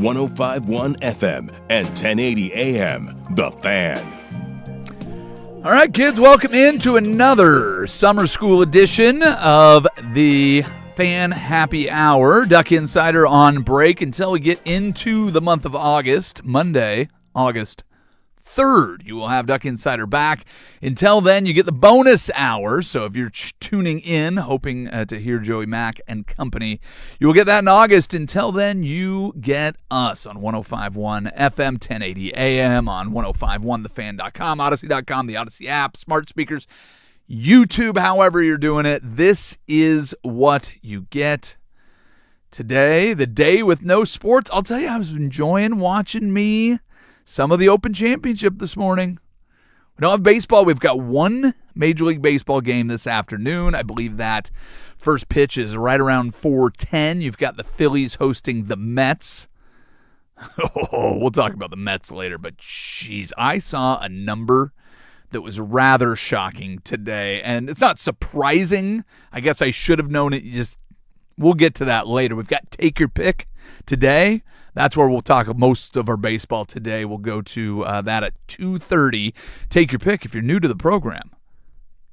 105.1 FM and 1080 AM. The Fan. All right, kids, welcome into another summer school edition of the Fan Happy Hour. Duck Insider on break until we get into the month of August. Monday, August 3rd, you will have Duck Insider back. Until then, you get the bonus hour. So if you're tuning in, hoping to hear Joey Mack and company, you will get that in August. Until then, you get us on 105.1 FM, 1080 AM, on 105.1thefan.com, Odyssey.com, the Odyssey app, smart speakers, YouTube, however you're doing it. This is what you get. Today, the day with no sports. I'll tell you, I was enjoying watching some of the Open Championship this morning. We don't have baseball. We've got one Major League Baseball game this afternoon. I believe that first pitch is right around 4:10. You've got the Phillies hosting the Mets. Oh, we'll talk about the Mets later, but jeez, I saw a number that was rather shocking today, and it's not surprising. I guess I should have known it. We'll get to that later. We've got Take Your Pick today. That's where we'll talk most of our baseball today. We'll go to that at 2:30. Take Your Pick if you're new to the program.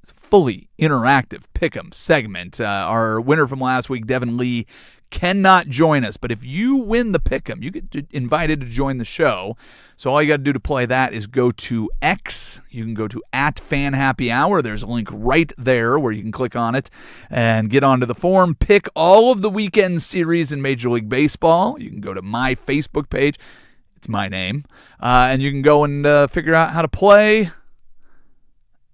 It's a fully interactive pick'em segment. Our winner from last week, Devin Lee, cannot join us. But if you win the pick'em, you get invited to join the show. So all you got to do to play that is go to X. You can go to @FanHappyHour. There's a link right there where you can click on it and get onto the form. Pick all of the weekend series in Major League Baseball. You can go to my Facebook page. It's my name. And you can go and figure out how to play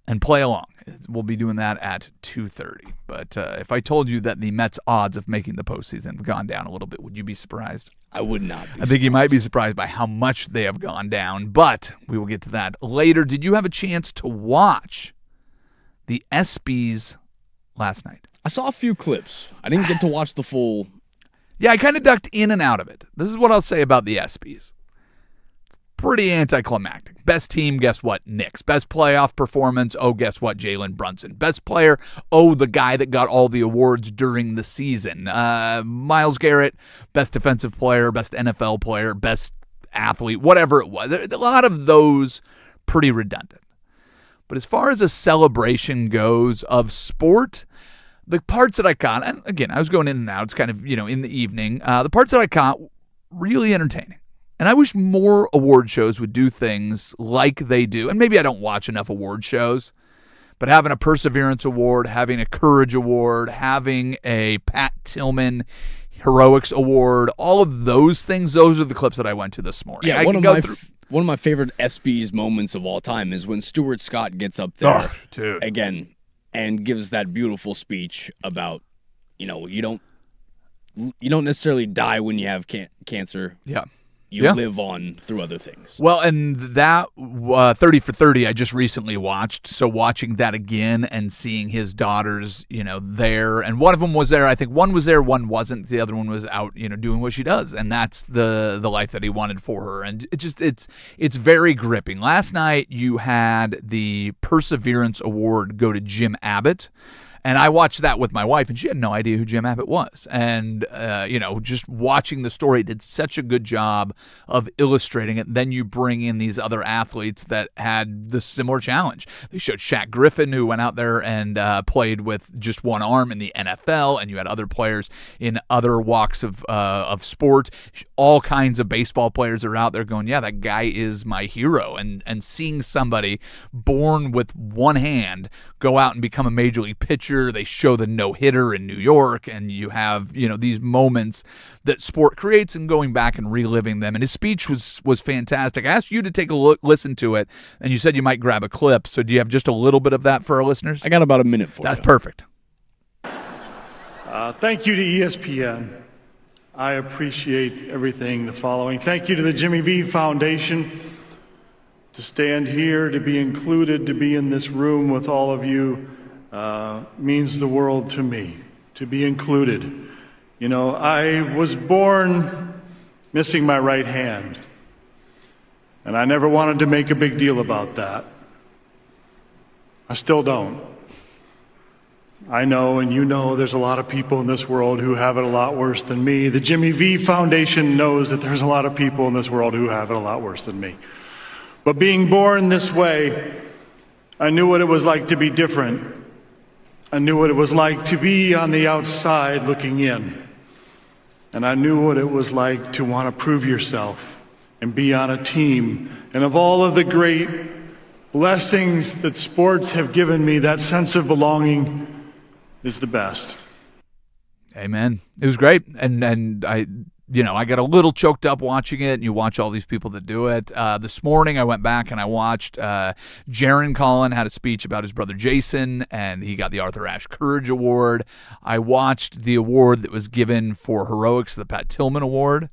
and play along. We'll be doing that at 2:30. But if I told you that the Mets' odds of making the postseason have gone down a little bit, would you be surprised? I would not be. I think you might be surprised by how much they have gone down, but we will get to that later. Did you have a chance to watch the ESPYs last night? I saw a few clips. I didn't get to watch the full. Yeah, I kind of ducked in and out of it. This is what I'll say about the ESPYs. Pretty anticlimactic. Best team, guess what? Knicks. Best playoff performance, guess what? Jalen Brunson. Best player, the guy that got all the awards during the season. Myles Garrett, best defensive player, best NFL player, best athlete, whatever it was. A lot of those pretty redundant. But as far as a celebration goes of sport, the parts that I caught, and again, I was going in and out, it's kind of, in the evening, the parts that I caught, really entertaining. And I wish more award shows would do things like they do. And maybe I don't watch enough award shows, but having a Perseverance Award, having a Courage Award, having a Pat Tillman Heroics Award, all of those things, those are the clips that I went to this morning. Yeah, one of my favorite ESPYs moments of all time is when Stuart Scott gets up there again and gives that beautiful speech about, you don't necessarily die when you have cancer. Yeah. You live on through other things. Well, and that 30 for 30 I just recently watched. So watching that again and seeing his daughters, there. And one of them was there. I think one was there, one wasn't. The other one was out, doing what she does. And that's the life that he wanted for her. And it's very gripping. Last night you had the Perseverance Award go to Jim Abbott. And I watched that with my wife, and she had no idea who Jim Abbott was. And, just watching the story did such a good job of illustrating it. Then you bring in these other athletes that had the similar challenge. They showed Shaq Griffin, who went out there and played with just one arm in the NFL, and you had other players in other walks of sport. All kinds of baseball players are out there going, yeah, that guy is my hero. And seeing somebody born with one hand go out and become a major league pitcher. They show the no-hitter in New York, and you have, these moments that sport creates and going back and reliving them. And his speech was fantastic. I asked you to take a look, listen to it, and you said you might grab a clip. So do you have just a little bit of that for our listeners? I got about a minute for you. That's perfect. Thank you to ESPN. I appreciate everything the following. Thank you to the Jimmy V Foundation. To stand here, to be included, to be in this room with all of you means the world to me, to be included. I was born missing my right hand, and I never wanted to make a big deal about that. I still don't. I know, and you know, there's a lot of people in this world who have it a lot worse than me. The Jimmy V Foundation knows that there's a lot of people in this world who have it a lot worse than me. But being born this way, I knew what it was like to be different. I knew what it was like to be on the outside looking in. And I knew what it was like to want to prove yourself and be on a team. And of all of the great blessings that sports have given me, that sense of belonging is the best. Amen. It was great. And I got a little choked up watching it, and you watch all these people that do it. This morning I went back and I watched Jaron Collin had a speech about his brother Jason, and he got the Arthur Ashe Courage Award. I watched the award that was given for heroics, the Pat Tillman Award.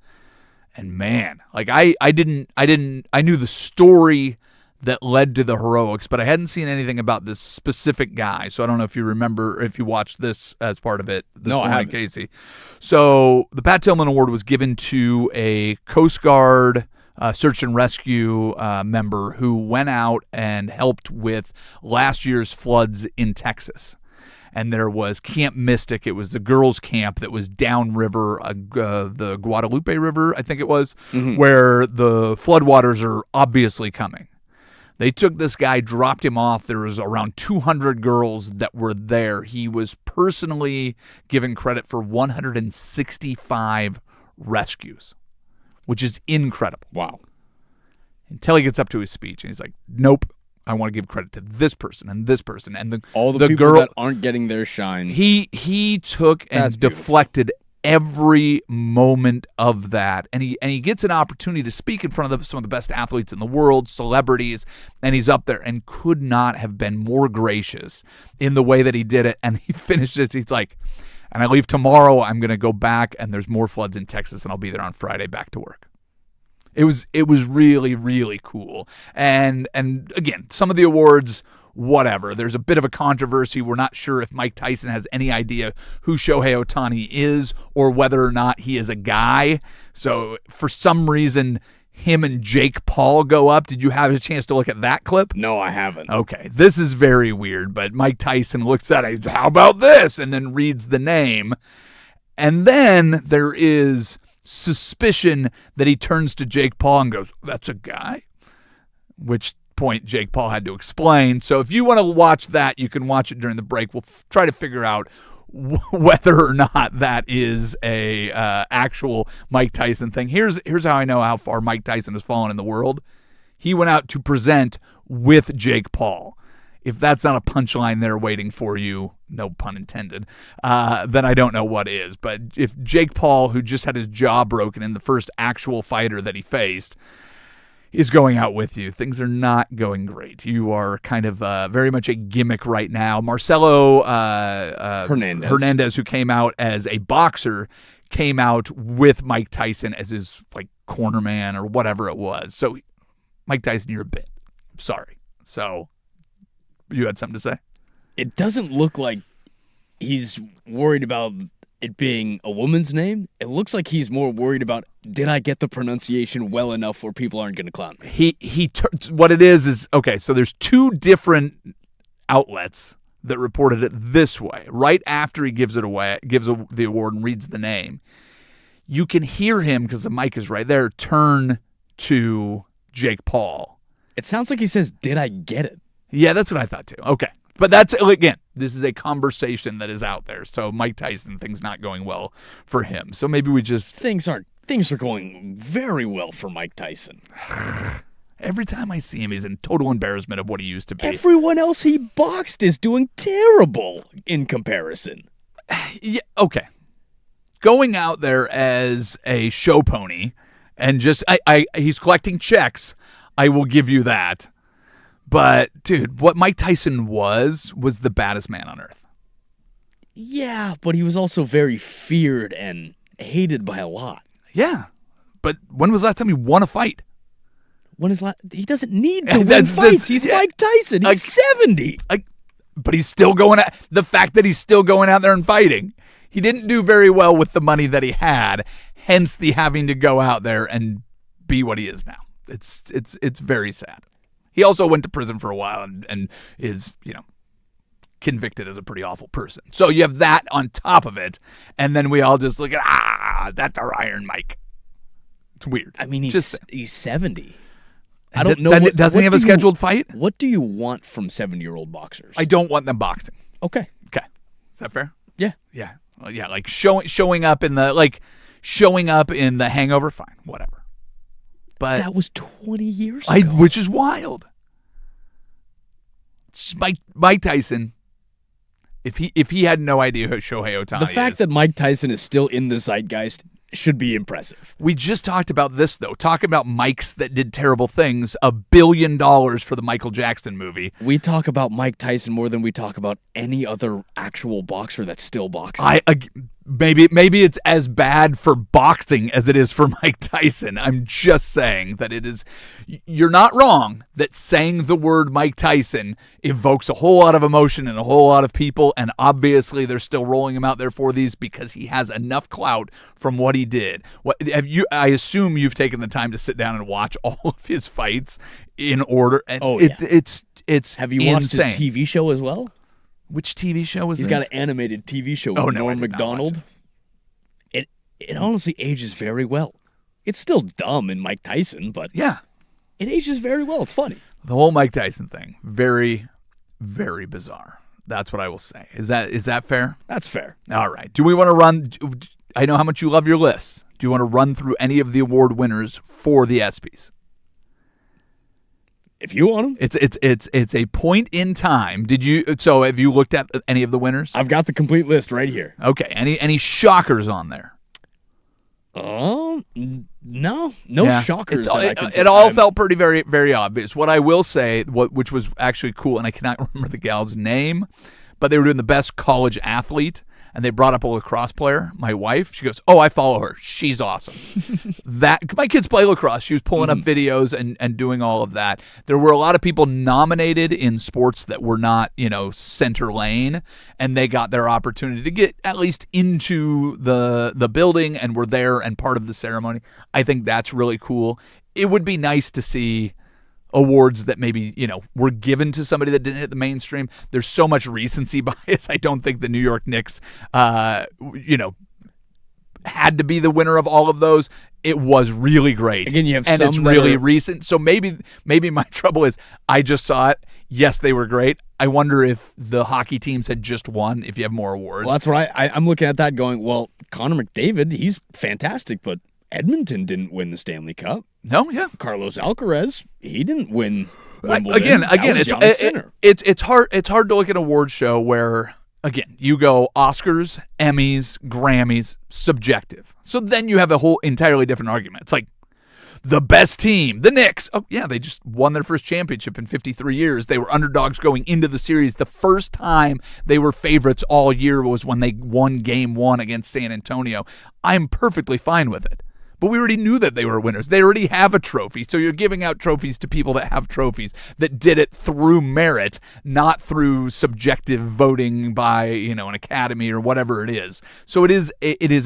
And man, like I knew the story that led to the heroics, but I hadn't seen anything about this specific guy. So I don't know if you remember, if you watched this as part of it this morning, I haven't. Casey. So the Pat Tillman Award was given to a Coast Guard search and rescue member who went out and helped with last year's floods in Texas. And there was Camp Mystic. It was the girls' camp that was downriver, the Guadalupe River, I think it was, where the floodwaters are obviously coming. They took this guy, dropped him off. There was around 200 girls that were there. He was personally given credit for 165 rescues, which is incredible. Wow. Until he gets up to his speech, and he's like, nope, I want to give credit to this person and this person. And all the people that aren't getting their shine. He took and deflected every moment of that, and he gets an opportunity to speak in front of some of the best athletes in the world, celebrities, and he's up there and could not have been more gracious in the way that he did it. And he finished it. He's like, and I leave tomorrow. I'm going to go back, and there's more floods in Texas, and I'll be there on Friday back to work. It was really, really cool. And again, some of the awards, whatever. There's a bit of a controversy. We're not sure if Mike Tyson has any idea who Shohei Ohtani is or whether or not he is a guy. So for some reason, him and Jake Paul go up. Did you have a chance to look at that clip? No, I haven't. Okay. This is very weird, but Mike Tyson looks at it, how about this? And then reads the name. And then there is suspicion that he turns to Jake Paul and goes, that's a guy? Which point Jake Paul had to explain. So if you want to watch that, you can watch it during the break. We'll try to figure out whether or not that is a actual Mike Tyson thing. Here's how I know how far Mike Tyson has fallen in the world. He went out to present with Jake Paul. If that's not a punchline there waiting for you, no pun intended, then I don't know what is. But if Jake Paul, who just had his jaw broken in the first actual fighter that he faced, is going out with you, things are not going great. You are kind of very much a gimmick right now. Marcelo Hernandez, who came out as a boxer, came out with Mike Tyson as his corner man or whatever it was. So, Mike Tyson, you're a bit. Sorry. So, you had something to say? It doesn't look like he's worried about it being a woman's name. It looks like he's more worried about, did I get the pronunciation well enough where people aren't going to clown me? What it is okay, so there's two different outlets that reported it this way. Right after he gives it away, the award and reads the name, you can hear him, because the mic is right there, turn to Jake Paul. It sounds like he says, did I get it? Yeah, that's what I thought too. Okay. But that's, again, this is a conversation that is out there. So Mike Tyson, things not going well for him. So maybe we just... Things are going very well for Mike Tyson. Every time I see him, he's in total embarrassment of what he used to be. Everyone else he boxed is doing terrible in comparison. Yeah, okay. Going out there as a show pony and just... he's collecting checks. I will give you that. But, dude, what Mike Tyson was the baddest man on earth. Yeah, but he was also very feared and hated by a lot. Yeah, but when was the last time he won a fight? He doesn't need to win fights. He's Mike Tyson. He's 70. But he's still the fact that he's still going out there and fighting. He didn't do very well with the money that he had, hence the having to go out there and be what he is now. It's very sad. He also went to prison for a while and is, convicted as a pretty awful person. So you have that on top of it, and then we all just look at, that's our Iron Mike. It's weird. I mean, he's 70. I don't know. Doesn't he have a scheduled fight? What do you want from 70-year-old boxers? I don't want them boxing. Okay. Is that fair? Yeah. Yeah. Well, yeah, like showing up in the Hangover, fine, whatever. But that was 20 years ago. Which is wild. Mike Tyson, if he had no idea who Shohei Ohtani is. The fact that Mike Tyson is still in the zeitgeist should be impressive. We just talked about this, though. Talking about Mikes that did terrible things. $1 billion for the Michael Jackson movie. We talk about Mike Tyson more than we talk about any other actual boxer that's still boxing. Maybe it's as bad for boxing as it is for Mike Tyson. I'm just saying that it is. You're not wrong that saying the word Mike Tyson evokes a whole lot of emotion in a whole lot of people, and obviously they're still rolling him out there for these because he has enough clout from what he did. I assume you've taken the time to sit down and watch all of his fights in order. And it's Have you watched insane. his TV show as well? Which TV show was He's this? got an animated TV show with Norm Macdonald. It honestly ages very well. It's still dumb in Mike Tyson, but yeah, it ages very well. It's funny. The whole Mike Tyson thing, very, very bizarre. That's what I will say. Is that fair? That's fair. All right. Do we want to run? I know how much you love your list. Do you want to run through any of the award winners for the ESPYs? If you want them. It's a point in time. So have you looked at any of the winners? I've got the complete list right here. Okay. Any shockers on there? No shockers. It all felt pretty very, very obvious. What I will say, which was actually cool, and I cannot remember the gal's name, but they were doing the best college athlete. And they brought up a lacrosse player, my wife. She goes, "Oh, I follow her. She's awesome." My kids play lacrosse. She was pulling up videos and doing all of that. There were a lot of people nominated in sports that were not, center lane, and they got their opportunity to get at least into the building and were there and part of the ceremony. I think that's really cool. It would be nice to see awards that maybe, were given to somebody that didn't hit the mainstream. There's so much recency bias. I don't think the New York Knicks, had to be the winner of all of those. It was really great. Again, you have and some it's that really are... recent. So maybe my trouble is I just saw it. Yes, they were great. I wonder if the hockey teams had just won, if you have more awards. Well, that's what I'm looking at that going, well, Connor McDavid, he's fantastic, but Edmonton didn't win the Stanley Cup. No, yeah. Carlos Alcaraz, he didn't win Wimbledon. Again, it's hard to look at an award show where, again, you go Oscars, Emmys, Grammys, subjective. So then you have a whole entirely different argument. It's like the best team, the Knicks. Oh, yeah, they just won their first championship in 53 years. They were underdogs going into the series. The first time they were favorites all year was when they won Game 1 against San Antonio. I'm perfectly fine with it. But we already knew that they were winners. They already have a trophy. So you're giving out trophies to people that have trophies that did it through merit, not through subjective voting by, an academy or whatever it is. So it is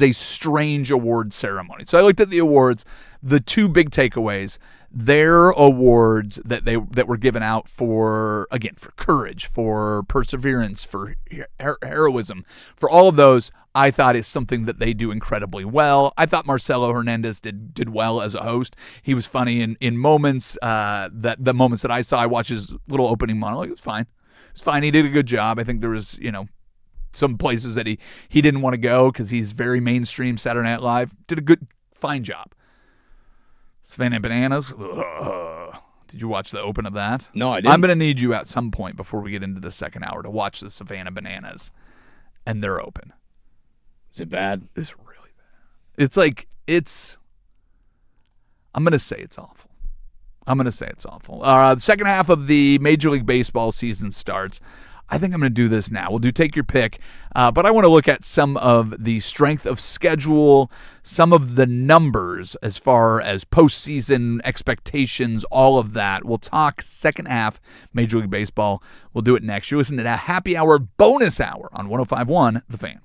a strange award ceremony. So I looked at the awards, the two big takeaways, their awards that were given out for courage, for perseverance, for heroism, for all of those, I thought is something that they do incredibly well. I thought Marcelo Hernandez did well as a host. He was funny in moments, that the moments that I saw. I watched his little opening monologue. It was fine. It's fine. He did a good job. I think there was, some places that he didn't want to go because he's very mainstream. Saturday Night Live did a fine job. Savannah Bananas. Did you watch the open of that? No, I didn't. I'm going to need you at some point before we get into the second hour to watch the Savannah Bananas and their open. Is it bad? It's really bad. I'm going to say it's awful. The second half of the Major League Baseball season starts. I think I'm going to do this now. We'll take your pick, but I want to look at some of the strength of schedule, some of the numbers as far as postseason expectations, all of that. We'll talk second half Major League Baseball. We'll do it next. You're listening to a happy hour bonus hour on 105.1 The Fan.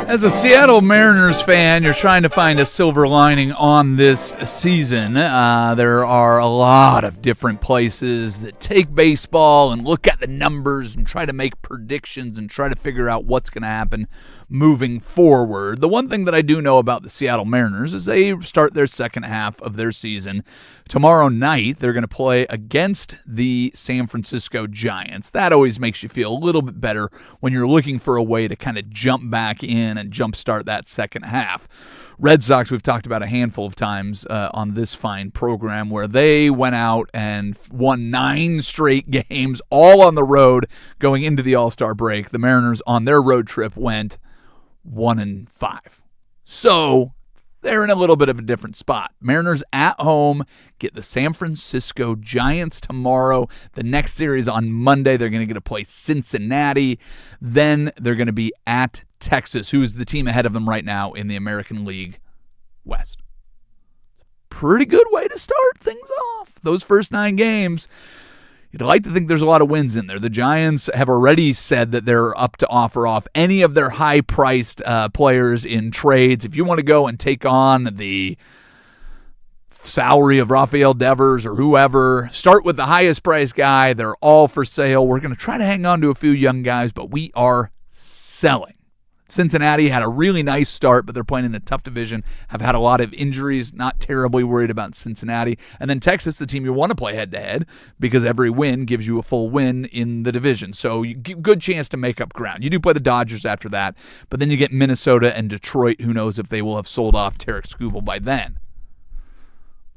As a Seattle Mariners fan, you're trying to find a silver lining on this season. There are a lot of different places that take baseball and look at the numbers and try to make predictions and try to figure out what's going to happen moving forward. The one thing that I do know about the Seattle Mariners is they start their second half of their season tomorrow night. They're going to play against the San Francisco Giants. That always makes you feel a little bit better when you're looking for a way to kind of jump back in and jumpstart that second half. Red Sox, we've talked about a handful of times on this fine program, where they went out and won 9 straight games, all on the road going into the All-Star break. The Mariners on their road trip went 1-5. So they're in a little bit of a different spot. Mariners at home get the San Francisco Giants tomorrow. The next series on Monday, they're going to get to play Cincinnati. Then they're going to be at Texas, who is the team ahead of them right now in the American League West. Pretty good way to start things off. Those first 9 games, you'd like to think there's a lot of wins in there. The Giants have already said that they're up to offer off any of their high-priced players in trades. If you want to go and take on the salary of Rafael Devers or whoever, start with the highest-priced guy. They're all for sale. We're going to try to hang on to a few young guys, but we are selling. Cincinnati had a really nice start, but they're playing in a tough division, have had a lot of injuries, not terribly worried about Cincinnati. And then Texas, the team you want to play head-to-head, because every win gives you a full win in the division. So you get good chance to make up ground. You do play the Dodgers after that, but then you get Minnesota and Detroit. Who knows if they will have sold off Tarek Skubal by then.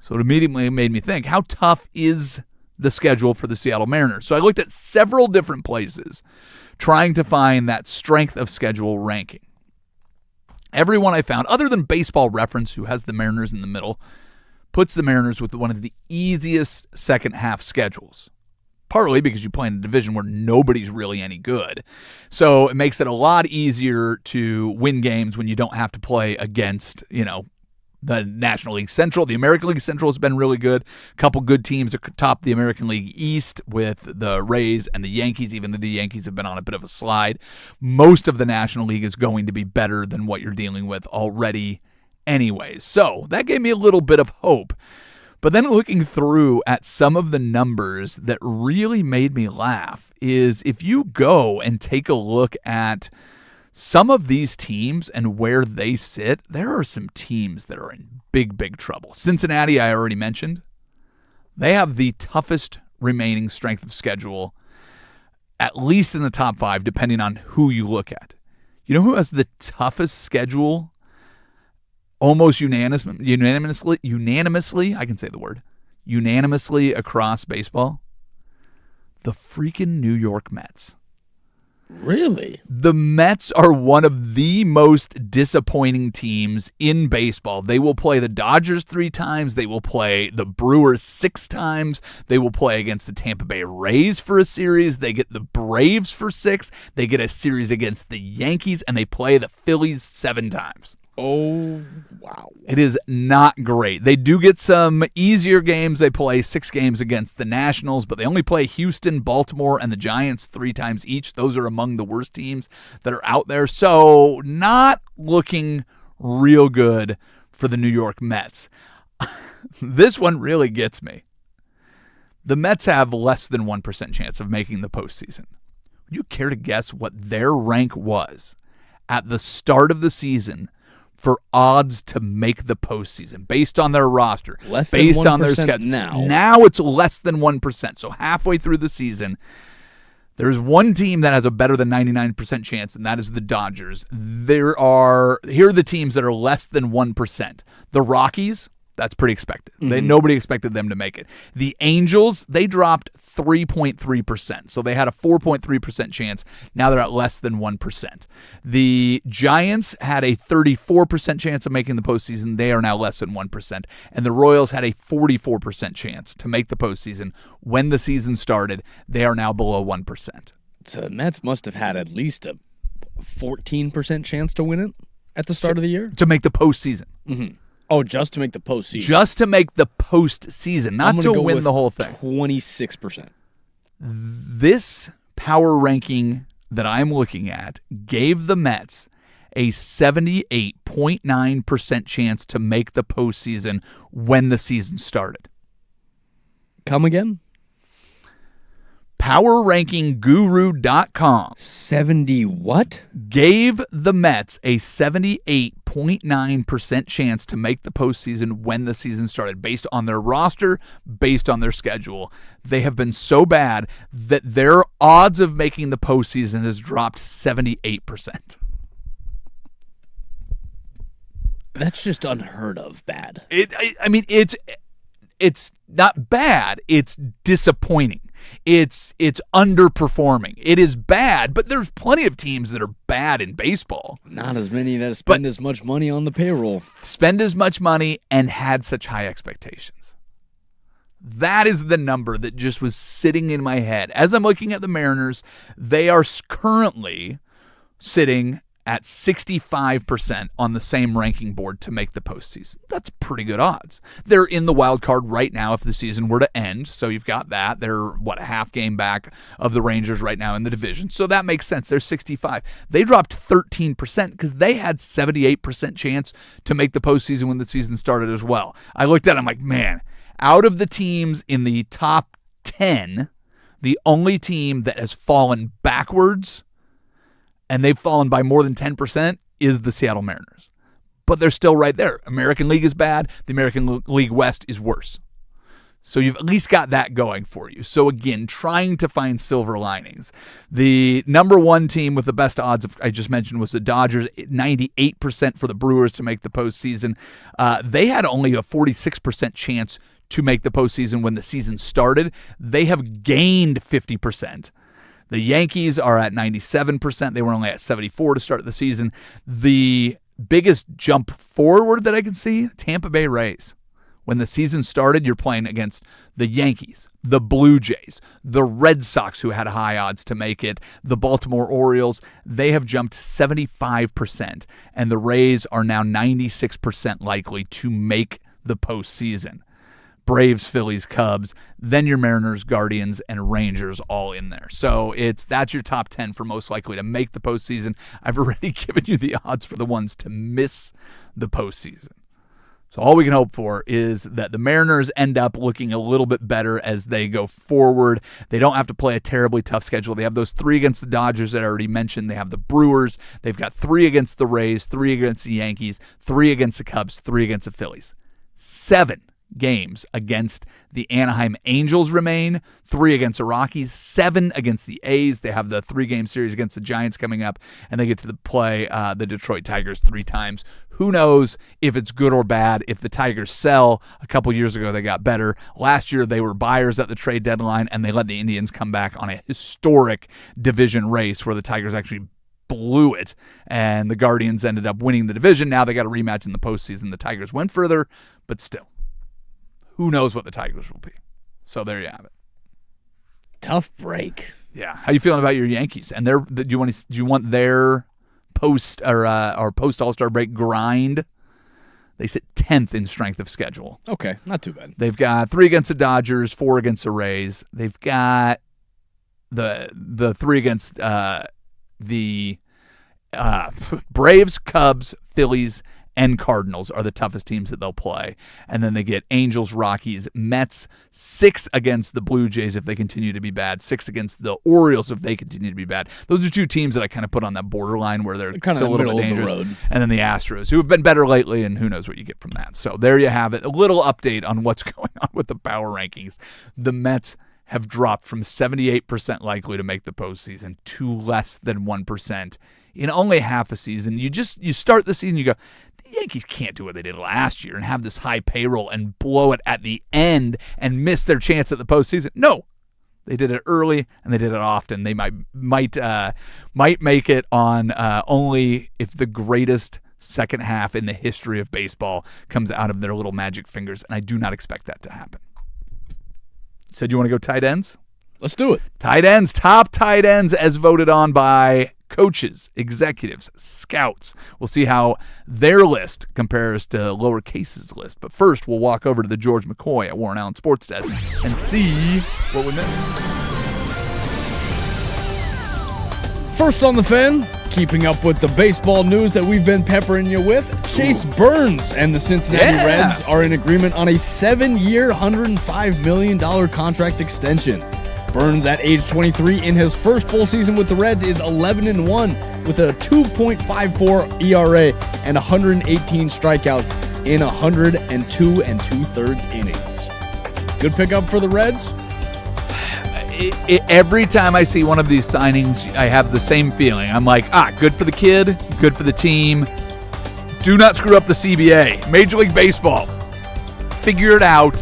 So it immediately made me think, how tough is the schedule for the Seattle Mariners? So I looked at several different places trying to find that strength of schedule ranking. Everyone I found, other than Baseball Reference, who has the Mariners in the middle, puts the Mariners with one of the easiest second half schedules. Partly because you play in a division where nobody's really any good. So it makes it a lot easier to win games when you don't have to play against, the National League Central. The American League Central has been really good. A couple good teams atop the American League East with the Rays and the Yankees, even though the Yankees have been on a bit of a slide. Most of the National League is going to be better than what you're dealing with already anyways. So that gave me a little bit of hope. But then looking through at some of the numbers that really made me laugh is if you go and take a look at some of these teams and where they sit, there are some teams that are in big, big trouble. Cincinnati, I already mentioned. They have the toughest remaining strength of schedule, at least in the top 5, depending on who you look at. You know who has the toughest schedule almost unanimously, I can say the word, unanimously across baseball? The freaking New York Mets. Really? The Mets are one of the most disappointing teams in baseball. They will play the Dodgers 3 times. They will play the Brewers 6 times. They will play against the Tampa Bay Rays for a series. They get the Braves for 6. They get a series against the Yankees, and they play the Phillies 7 times. Oh, wow. It is not great. They do get some easier games. They play 6 games against the Nationals, but they only play Houston, Baltimore, and the Giants 3 times each. Those are among the worst teams that are out there. So not looking real good for the New York Mets. This one really gets me. The Mets have less than 1% chance of making the postseason. Would you care to guess what their rank was at the start of the season for odds to make the postseason based on their roster, less based than 1% on their schedule? now. Now it's less than 1%. So halfway through the season, there's one team that has a better than 99% chance, and that is the Dodgers. Here are the teams that are less than 1%. The Rockies, that's pretty expected. Nobody expected them to make it. The Angels, they dropped 3.3%. So they had a 4.3% chance. Now they're at less than 1%. The Giants had a 34% chance of making the postseason. They are now less than 1%. And the Royals had a 44% chance to make the postseason when the season started. They are now below 1%. So the Mets must have had at least a 14% chance to win it at the start of the year? To make the postseason. Mm-hmm. Oh, just to make the postseason. Just to make the postseason, not to win the whole thing. 26%. This power ranking that I'm looking at gave the Mets a 78.9% chance to make the postseason when the season started. Come again? PowerRankingGuru.com 70 what? gave the Mets a 78.9% chance to make the postseason when the season started, based on their roster, based on their schedule. They have been so bad that their odds of making the postseason has dropped 78%. That's just unheard of bad. It's not bad. It's disappointing. It's underperforming. It is bad, but there's plenty of teams that are bad in baseball. Not as many that spend as much money on the payroll. Spend as much money and had such high expectations. That is the number that just was sitting in my head. As I'm looking at the Mariners, they are currently sitting at 65% on the same ranking board to make the postseason. That's pretty good odds. They're in the wild card right now if the season were to end, so you've got that. They're, a half game back of the Rangers right now in the division, so that makes sense. They're 65. They dropped 13% because they had 78% chance to make the postseason when the season started as well. I looked at it, I'm like, man, out of the teams in the top 10, the only team that has fallen backwards, and they've fallen by more than 10%, is the Seattle Mariners. But they're still right there. American League is bad. The American League West is worse. So you've at least got that going for you. So again, trying to find silver linings. The number one team with the best odds, I just mentioned, was the Dodgers, 98% for the Brewers to make the postseason. They had only a 46% chance to make the postseason when the season started. They have gained 50%. The Yankees are at 97%. They were only at 74 to start the season. The biggest jump forward that I can see, Tampa Bay Rays. When the season started, you're playing against the Yankees, the Blue Jays, the Red Sox, who had high odds to make it, the Baltimore Orioles. They have jumped 75%, and the Rays are now 96% likely to make the postseason. Braves, Phillies, Cubs, then your Mariners, Guardians, and Rangers all in there. So that's your top 10 for most likely to make the postseason. I've already given you the odds for the ones to miss the postseason. So all we can hope for is that the Mariners end up looking a little bit better as they go forward. They don't have to play a terribly tough schedule. They have those 3 against the Dodgers that I already mentioned. They have the Brewers. They've got 3 against the Rays, 3 against the Yankees, 3 against the Cubs, 3 against the Phillies. 7 games against the Anaheim Angels remain, 3 against the Rockies, 7 against the A's. They have the 3-game series against the Giants coming up, and they get to play the Detroit Tigers 3 times. Who knows if it's good or bad? If the Tigers sell, a couple years ago they got better. Last year they were buyers at the trade deadline, and they let the Indians come back on a historic division race where the Tigers actually blew it, and the Guardians ended up winning the division. Now they got a rematch in the postseason. The Tigers went further, but still. Who knows what the Tigers will be? So there you have it. Tough break. Yeah. How you feeling about your Yankees? And do you want their post or post All-Star break grind? They sit 10th in strength of schedule. Okay, not too bad. They've got 3 against the Dodgers, 4 against the Rays. They've got the 3 against the Braves, Cubs, Phillies, and Cardinals are the toughest teams that they'll play. And then they get Angels, Rockies, Mets, 6 against the Blue Jays if they continue to be bad, 6 against the Orioles if they continue to be bad. Those are 2 teams that I kind of put on that borderline where they're kind of a little bit dangerous. And then the Astros, who have been better lately, and who knows what you get from that. So there you have it. A little update on what's going on with the power rankings. The Mets have dropped from 78% likely to make the postseason to less than 1% in only half a season. You start the season, you go, the Yankees can't do what they did last year and have this high payroll and blow it at the end and miss their chance at the postseason. No, they did it early and they did it often. They might make it on only if the greatest second half in the history of baseball comes out of their little magic fingers, and I do not expect that to happen. Said you want to go tight ends? Let's do it. Tight ends, top tight ends as voted on by coaches, executives, scouts. We'll see how their list compares to lowercase's list. But first, we'll walk over to the George McCoy at Warren Allen Sports Desk and see what we missed. First on the Fan, Keeping up with the baseball news that we've been peppering you with, Chase Burns and the Cincinnati Reds are in agreement on a 7-year, $105 million contract extension. Burns, at age 23, in his first full season with the Reds, is 11-1 with a 2.54 ERA and 118 strikeouts in 102 2/3 innings. Good pickup for the Reds. Every time I see one of these signings, I have the same feeling. I'm like, good for the kid, good for the team. Do not screw up the CBA. Major League Baseball, figure it out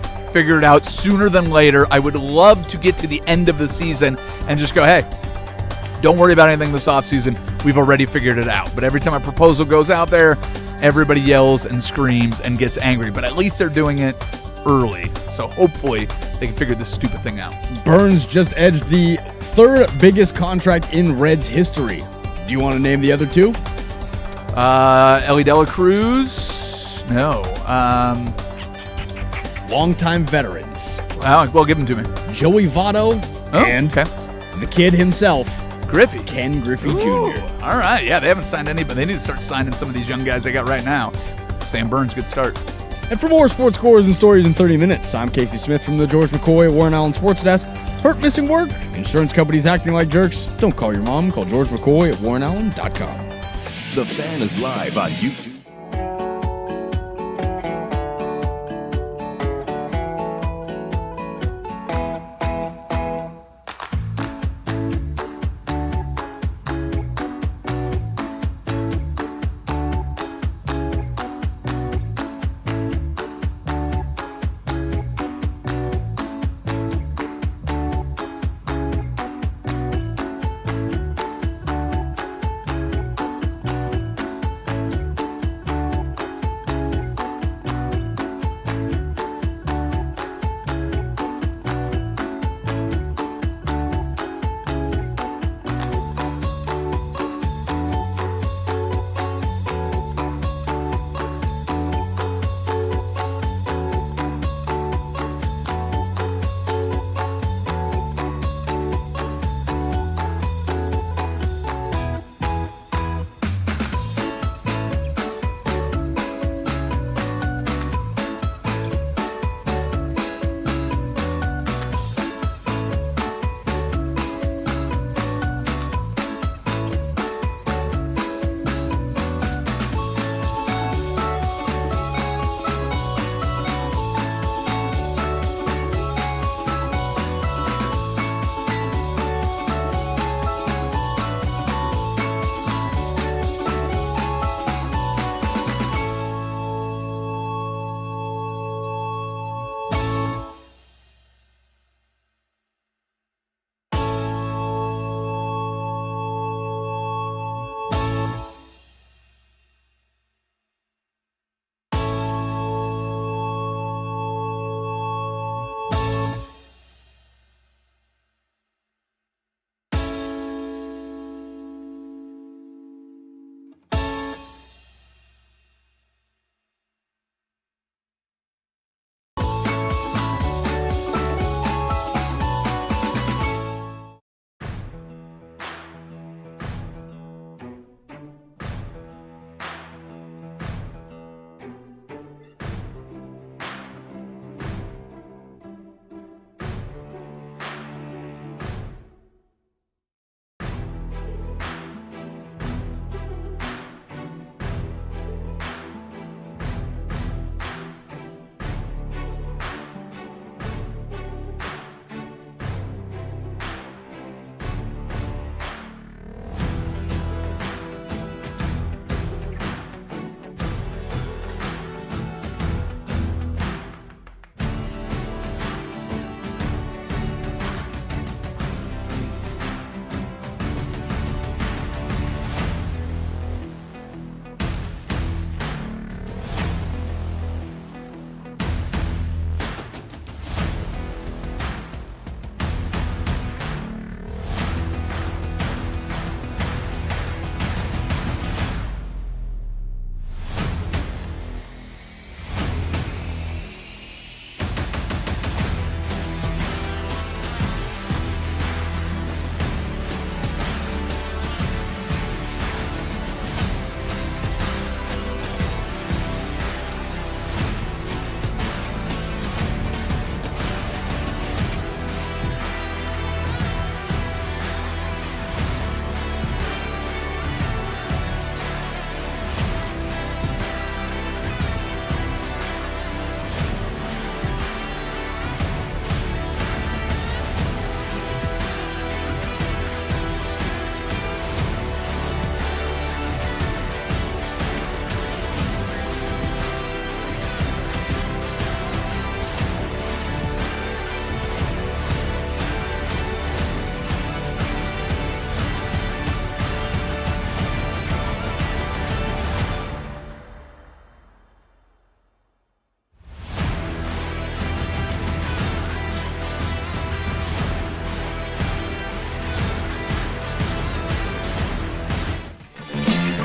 sooner than later. I would love to get to the end of the season and just go, hey, don't worry about anything this offseason. We've already figured it out. But every time a proposal goes out there, everybody yells and screams and gets angry. But at least they're doing it early. So hopefully they can figure this stupid thing out. Burns just edged the third biggest contract in Reds history. Do you want to name the other two? Ellie Dela Cruz? No. Longtime veterans. Well, give them to me. Joey Votto and the kid himself, Griffey. Ken Griffey Ooh, Jr. All right. Yeah, they haven't signed anybody. They need to start signing some of these young guys they got right now. Sam Burns, good start. And for more sports scores and stories in 30 minutes, I'm Casey Smith from the George McCoy Warren Allen Sports Desk. Hurt, missing work? Insurance companies acting like jerks? Don't call your mom. Call George McCoy at WarrenAllen.com. The Fan is live on YouTube.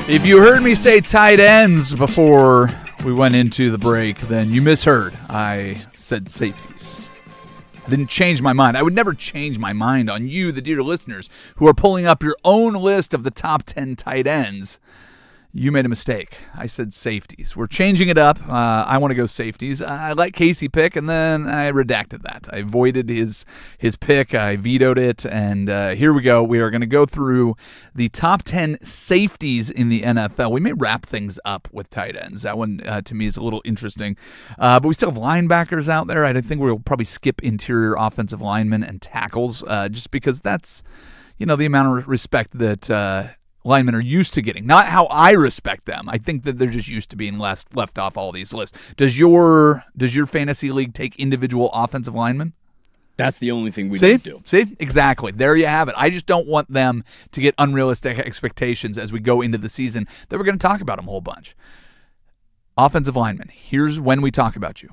If you heard me say tight ends before we went into the break, then you misheard. I said safeties. I didn't change my mind. I would never change my mind on you, the dear listeners, who are pulling up your own list of the top 10 tight ends. You made a mistake. I said safeties. We're changing it up. I want to go safeties. I let Casey pick, and then I redacted that. I voided his pick. I vetoed it, and here we go. We are going to go through the top 10 safeties in the NFL. We may wrap things up with tight ends. That one, to me, is a little interesting. But we still have linebackers out there. I think we'll probably skip interior offensive linemen and tackles just because that's, the amount of respect that linemen are used to getting. Not how I respect them. I think that they're just used to being left off all these lists. Does your fantasy league take individual offensive linemen? That's the only thing we don't do. See? Exactly. There you have it. I just don't want them to get unrealistic expectations as we go into the season that we're going to talk about them a whole bunch. Offensive linemen. Here's when we talk about you.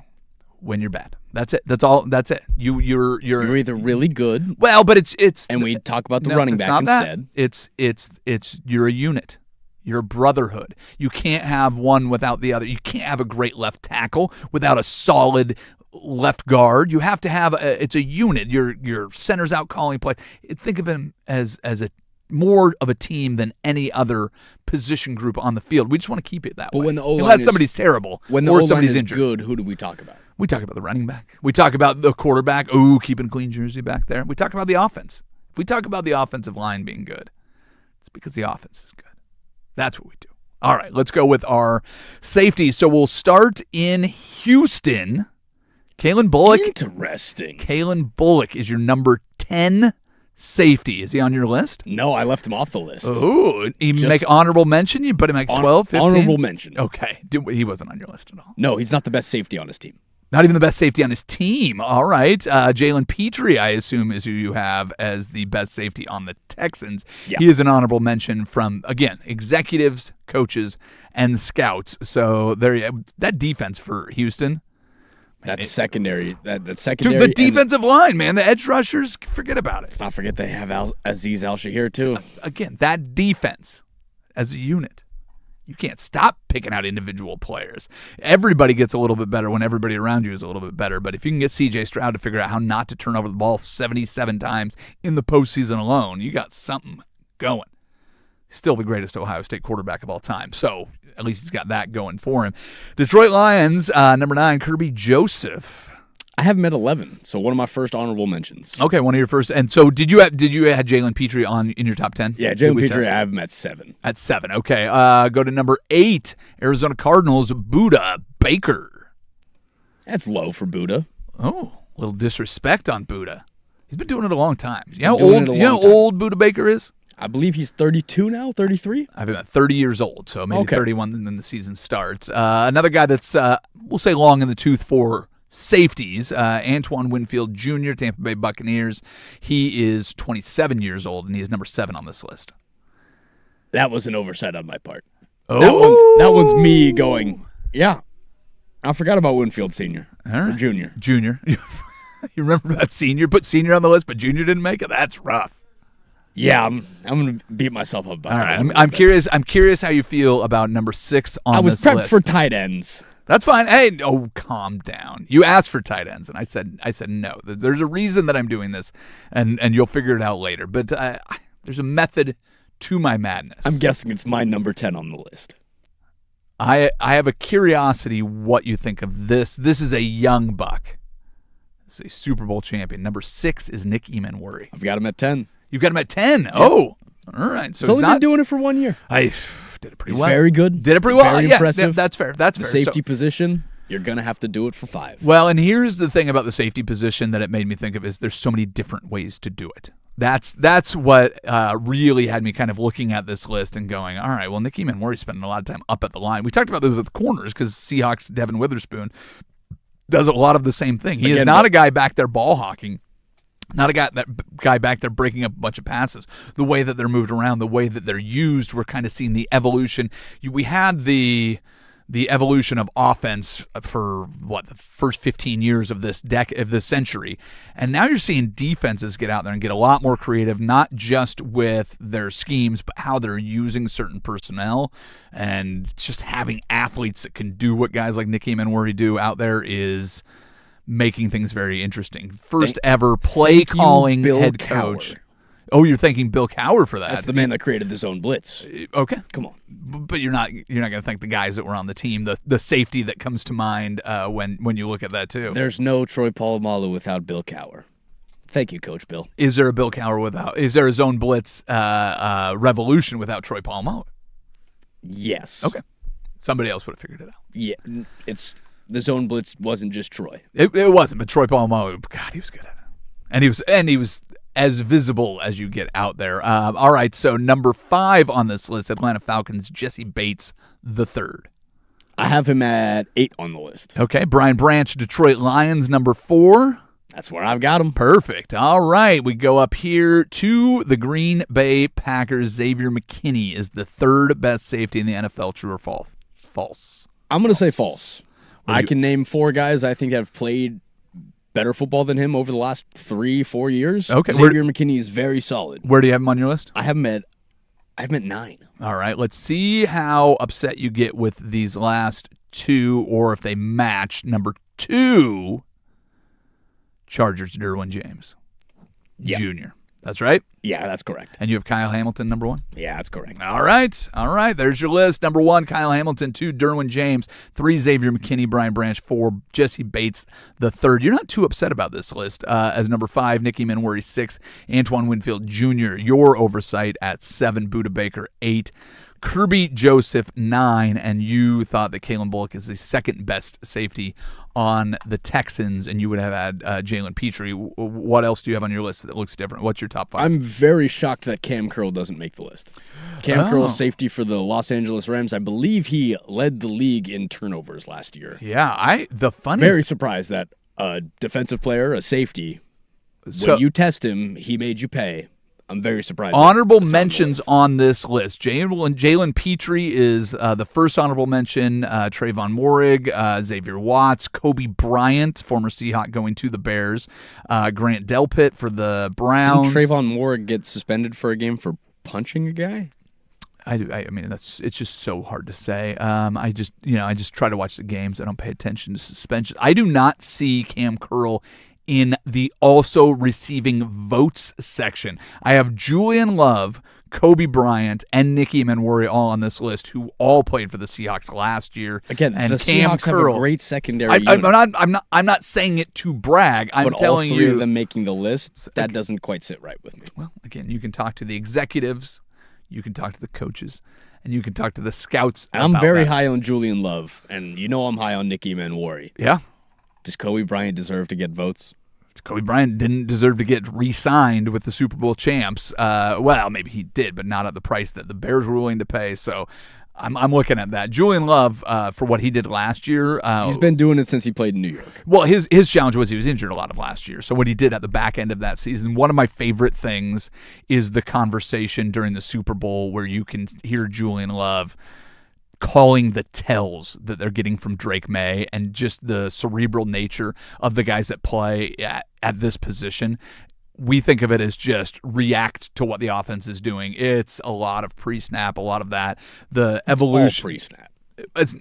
When you're bad. That's it. That's all. That's it. You're either really good. Well, but it's and we talk about the running back instead. It's you're a unit. You're a brotherhood. You can't have one without the other. You can't have a great left tackle without a solid left guard. You have to have it's a unit. Your center's out calling play. Think of him as a more of a team than any other position group on the field. We just want to keep it that way. But when the O-line unless somebody's terrible when the or O-line somebody's is injured. good, who do we talk about? We talk about the running back. We talk about the quarterback. Oh, keeping a clean jersey back there. We talk about the offense. If we talk about the offensive line being good, it's because the offense is good. That's what we do. All right, let's go with our safety. So we'll start in Houston. Kalen Bullock. Interesting. Kalen Bullock is your number 10 safety. Is he on your list? No, I left him off the list. Oh, you make honorable mention? You put him at 12, 15? Honorable mention. Okay. He wasn't on your list at all. No, he's not the best safety on his team. Not even the best safety on his team. All right. Jalen Petrie, I assume, is who you have as the best safety on the Texans. Yeah. He is an honorable mention from, again, executives, coaches, and scouts. So that defense for Houston. That's secondary. That's secondary. Dude, the defensive line, man. The edge rushers, forget about it. Let's not forget they have Aziz Al-Shahir, too. Again, that defense as a unit. You can't stop picking out individual players. Everybody gets a little bit better when everybody around you is a little bit better. But if you can get C.J. Stroud to figure out how not to turn over the ball 77 times in the postseason alone, you got something going. Still the greatest Ohio State quarterback of all time. So at least he's got that going for him. Detroit Lions, number 9, Kirby Joseph. I have him at 11, so one of my first honorable mentions. Okay, one of your first. And so did you have Jalen Petrie in your top 10? Yeah, Jalen Petrie, I have him at 7. At 7, okay. Go to number 8, Arizona Cardinals, Budda Baker. That's low for Budda. Oh, a little disrespect on Budda. He's been doing it a long time. You know how old Budda Baker is? I believe he's 32 now, 33? I've been 30 years old, so maybe 31 when the season starts. Another guy that's, we'll say, long in the tooth for safeties, Antoine Winfield Jr., Tampa Bay Buccaneers. He is 27 years old, and he is number 7 on this list. That was an oversight on my part. Oh. That one's me going, yeah, I forgot about Winfield Sr. Or Jr. Junior. You remember that Senior? Put Senior on the list, but Junior didn't make it? That's rough. Yeah, I'm going to beat myself up about that. All right, I'm curious how you feel about number 6 on this list. I was prepped for tight ends. That's fine. Hey, calm down. You asked for tight ends, and I said no. There's a reason that I'm doing this, and you'll figure it out later. But there's a method to my madness. I'm guessing it's my number 10 on the list. I have a curiosity what you think of this. This is a young buck. It's a Super Bowl champion. Number 6 is Nick Emmanwori. I've got him at 10. You've got him at 10? Yep. Oh, all right. So he's only been doing it for 1 year. I did it pretty well. Very good. Did it pretty well. Very impressive. That's fair. That's fair. The safety position, you're going to have to do it for 5. Well, and here's the thing about the safety position that it made me think of is there's so many different ways to do it. That's what really had me kind of looking at this list and going, all right, well, Nick Emmanwori's spending a lot of time up at the line. We talked about this with corners because Seahawks Devin Witherspoon does a lot of the same thing. He is not a guy back there ball hawking. Not a guy back there breaking up a bunch of passes. The way that they're moved around, the way that they're used, we're kind of seeing the evolution. We had the the evolution of offense for the first 15 years of this century. And now you're seeing defenses get out there and get a lot more creative, not just with their schemes, but how they're using certain personnel. And just having athletes that can do what guys like Nicky Manwari do out there is making things very interesting. First ever play calling head coach. Oh, you're thanking Bill Cowher for that. That's the man that created the zone blitz. Okay, come on. But you're not going to thank the guys that were on the team. The safety that comes to mind when you look at that too. There's no Troy Polamalu without Bill Cowher. Thank you, Coach Bill. Is there a Bill Cowher without? Is there a zone blitz revolution without Troy Polamalu? Yes. Okay. Somebody else would have figured it out. Yeah, it's the zone blitz wasn't just Troy. It wasn't, but Troy Polamalu, God, he was good at it, and he was as visible as you get out there. All right, so number 5 on this list, Atlanta Falcons, Jesse Bates III. I have him at 8 on the list. Okay, Brian Branch, Detroit Lions, number 4. That's where I've got him. Perfect. All right, we go up here to the Green Bay Packers. Xavier McKinney is the 3rd best safety in the NFL. True or false? False. I'm going to say false. I can name 4 guys I think have played better football than him over the last 3-4 years. Okay. Xavier McKinney is very solid. Where do you have him on your list? I have him at 9. All right, let's see how upset you get with these last 2 or if they match. Number 2, Chargers, Derwin James Jr. That's right? Yeah, that's correct. And you have Kyle Hamilton, number 1? Yeah, that's correct. All right. There's your list. Number 1, Kyle Hamilton. 2, Derwin James. 3, Xavier McKinney. Brian Branch. 4, Jesse Bates III. You're not too upset about this list. As number 5, Nicky Manwari. 6, Antoine Winfield Jr. Your oversight at 7, Budda Baker. 8, Kirby Joseph. 9, and you thought that Kalen Bullock is the 2nd best safety on the Texans, and you would have had Jalen Petrie. What else do you have on your list that looks different? What's your top 5? I'm very shocked that Cam Curl doesn't make the list. Cam Curl, safety for the Los Angeles Rams. I believe he led the league in turnovers last year. Yeah, very surprised that a defensive player, a safety, when you test him, he made you pay. I'm very surprised. Honorable mentions on this list. Jalen Petrie is the first honorable mention. Trayvon Moehrig, Xavier Watts, Kobe Bryant, former Seahawk going to the Bears. Grant Delpit for the Browns. Didn't Trayvon Moehrig get suspended for a game for punching a guy? I mean, it's just so hard to say. I just try to watch the games. I don't pay attention to suspensions. I do not see Cam Curl in the also receiving votes section. I have Julian Love, Kobe Bryant, and Nicky Manwari all on this list, who all played for the Seahawks last year. Again, and the Cam Seahawks Curl, have a great secondary unit. I'm not saying it to brag. I'm telling you, all 3 of them making the list, that doesn't quite sit right with me. Well, again, you can talk to the executives, you can talk to the coaches, and you can talk to the scouts. I'm very high on Julian Love, and you know I'm high on Nicky Manwari. Yeah. Does Kobe Bryant deserve to get votes? Kobe Bryant didn't deserve to get re-signed with the Super Bowl champs. Well, maybe he did, but not at the price that the Bears were willing to pay. So I'm looking at that. Julian Love, for what he did last year. He's been doing it since he played in New York. Well, his challenge was he was injured a lot of last year. So what he did at the back end of that season, one of my favorite things is the conversation during the Super Bowl where you can hear Julian Love calling the tells that they're getting from Drake May and just the cerebral nature of the guys that play at this position. We think of it as just react to what the offense is doing. It's a lot of pre-snap, a lot of that. The evolution. All pre-snap. It's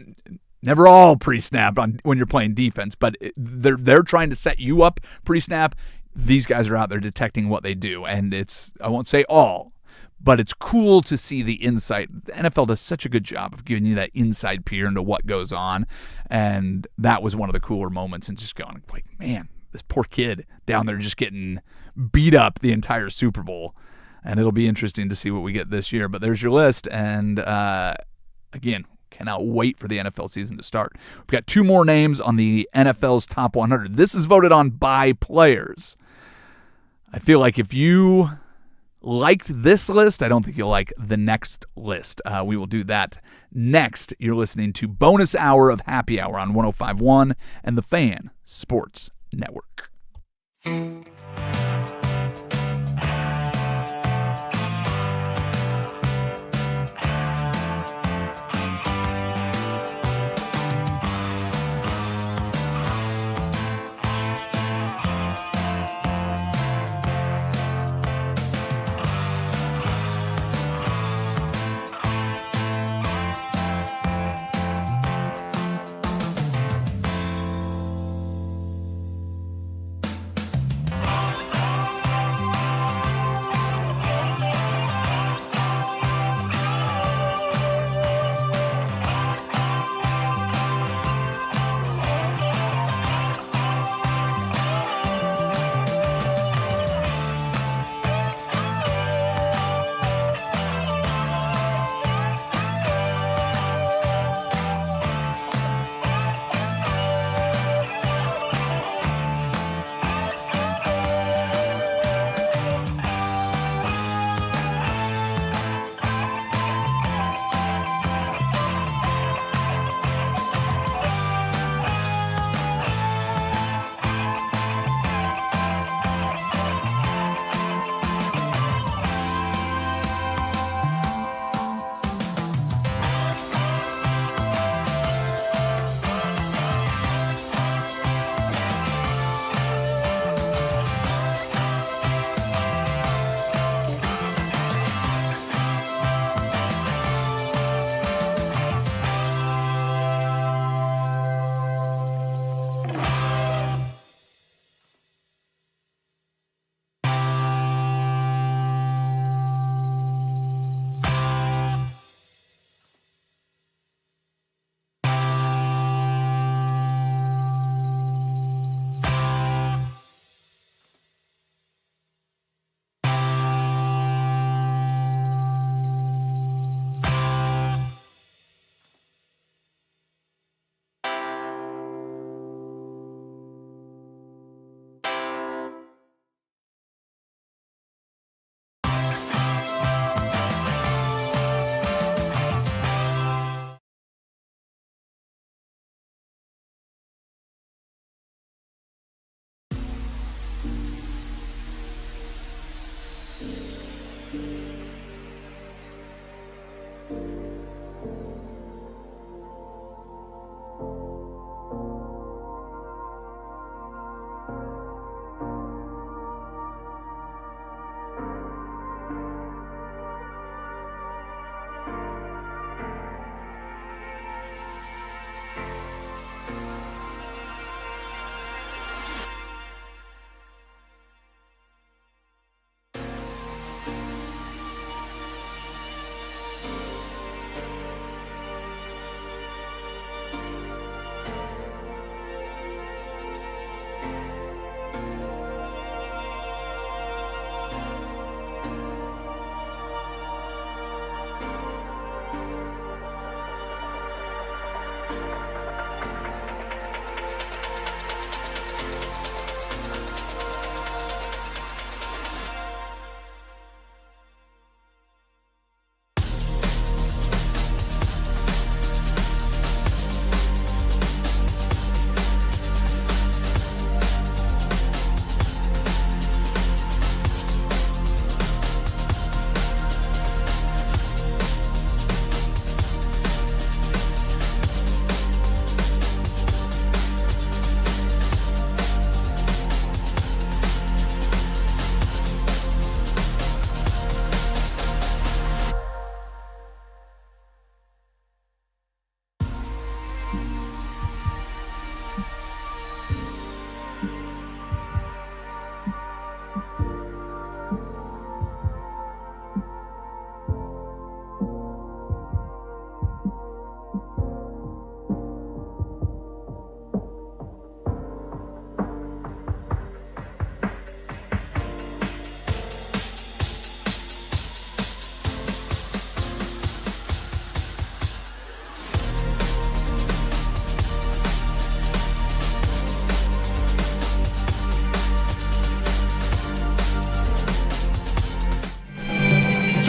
never all pre-snap when you're playing defense, but they're trying to set you up pre-snap. These guys are out there detecting what they do, and it's, I won't say all, but it's cool to see the insight. The NFL does such a good job of giving you that inside peer into what goes on, and that was one of the cooler moments, and just going like, man, this poor kid down there just getting beat up the entire Super Bowl, and it'll be interesting to see what we get this year. But there's your list, and again, cannot wait for the NFL season to start. We've got 2 more names on the NFL's top 100. This is voted on by players. I feel like if you liked this list, I don't think you'll like the next list. We will do that next. You're listening to Bonus Hour of Happy Hour on 105.1 and the Fan Sports Network.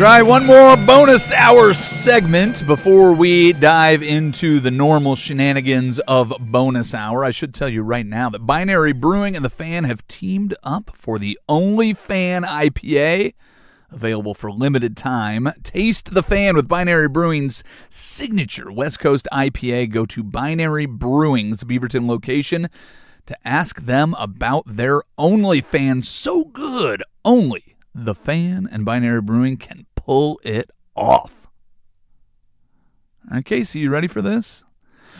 try one more bonus hour segment before we dive into the normal shenanigans of bonus hour. I should tell you right now that Binary Brewing and The Fan have teamed up for the Only Fan IPA, available for limited time. Taste The Fan with Binary Brewing's signature West Coast IPA. Go to Binary Brewing's Beaverton location to ask them about their Only Fan. So good, only The Fan and Binary Brewing can pull it off. All right, Casey, you ready for this?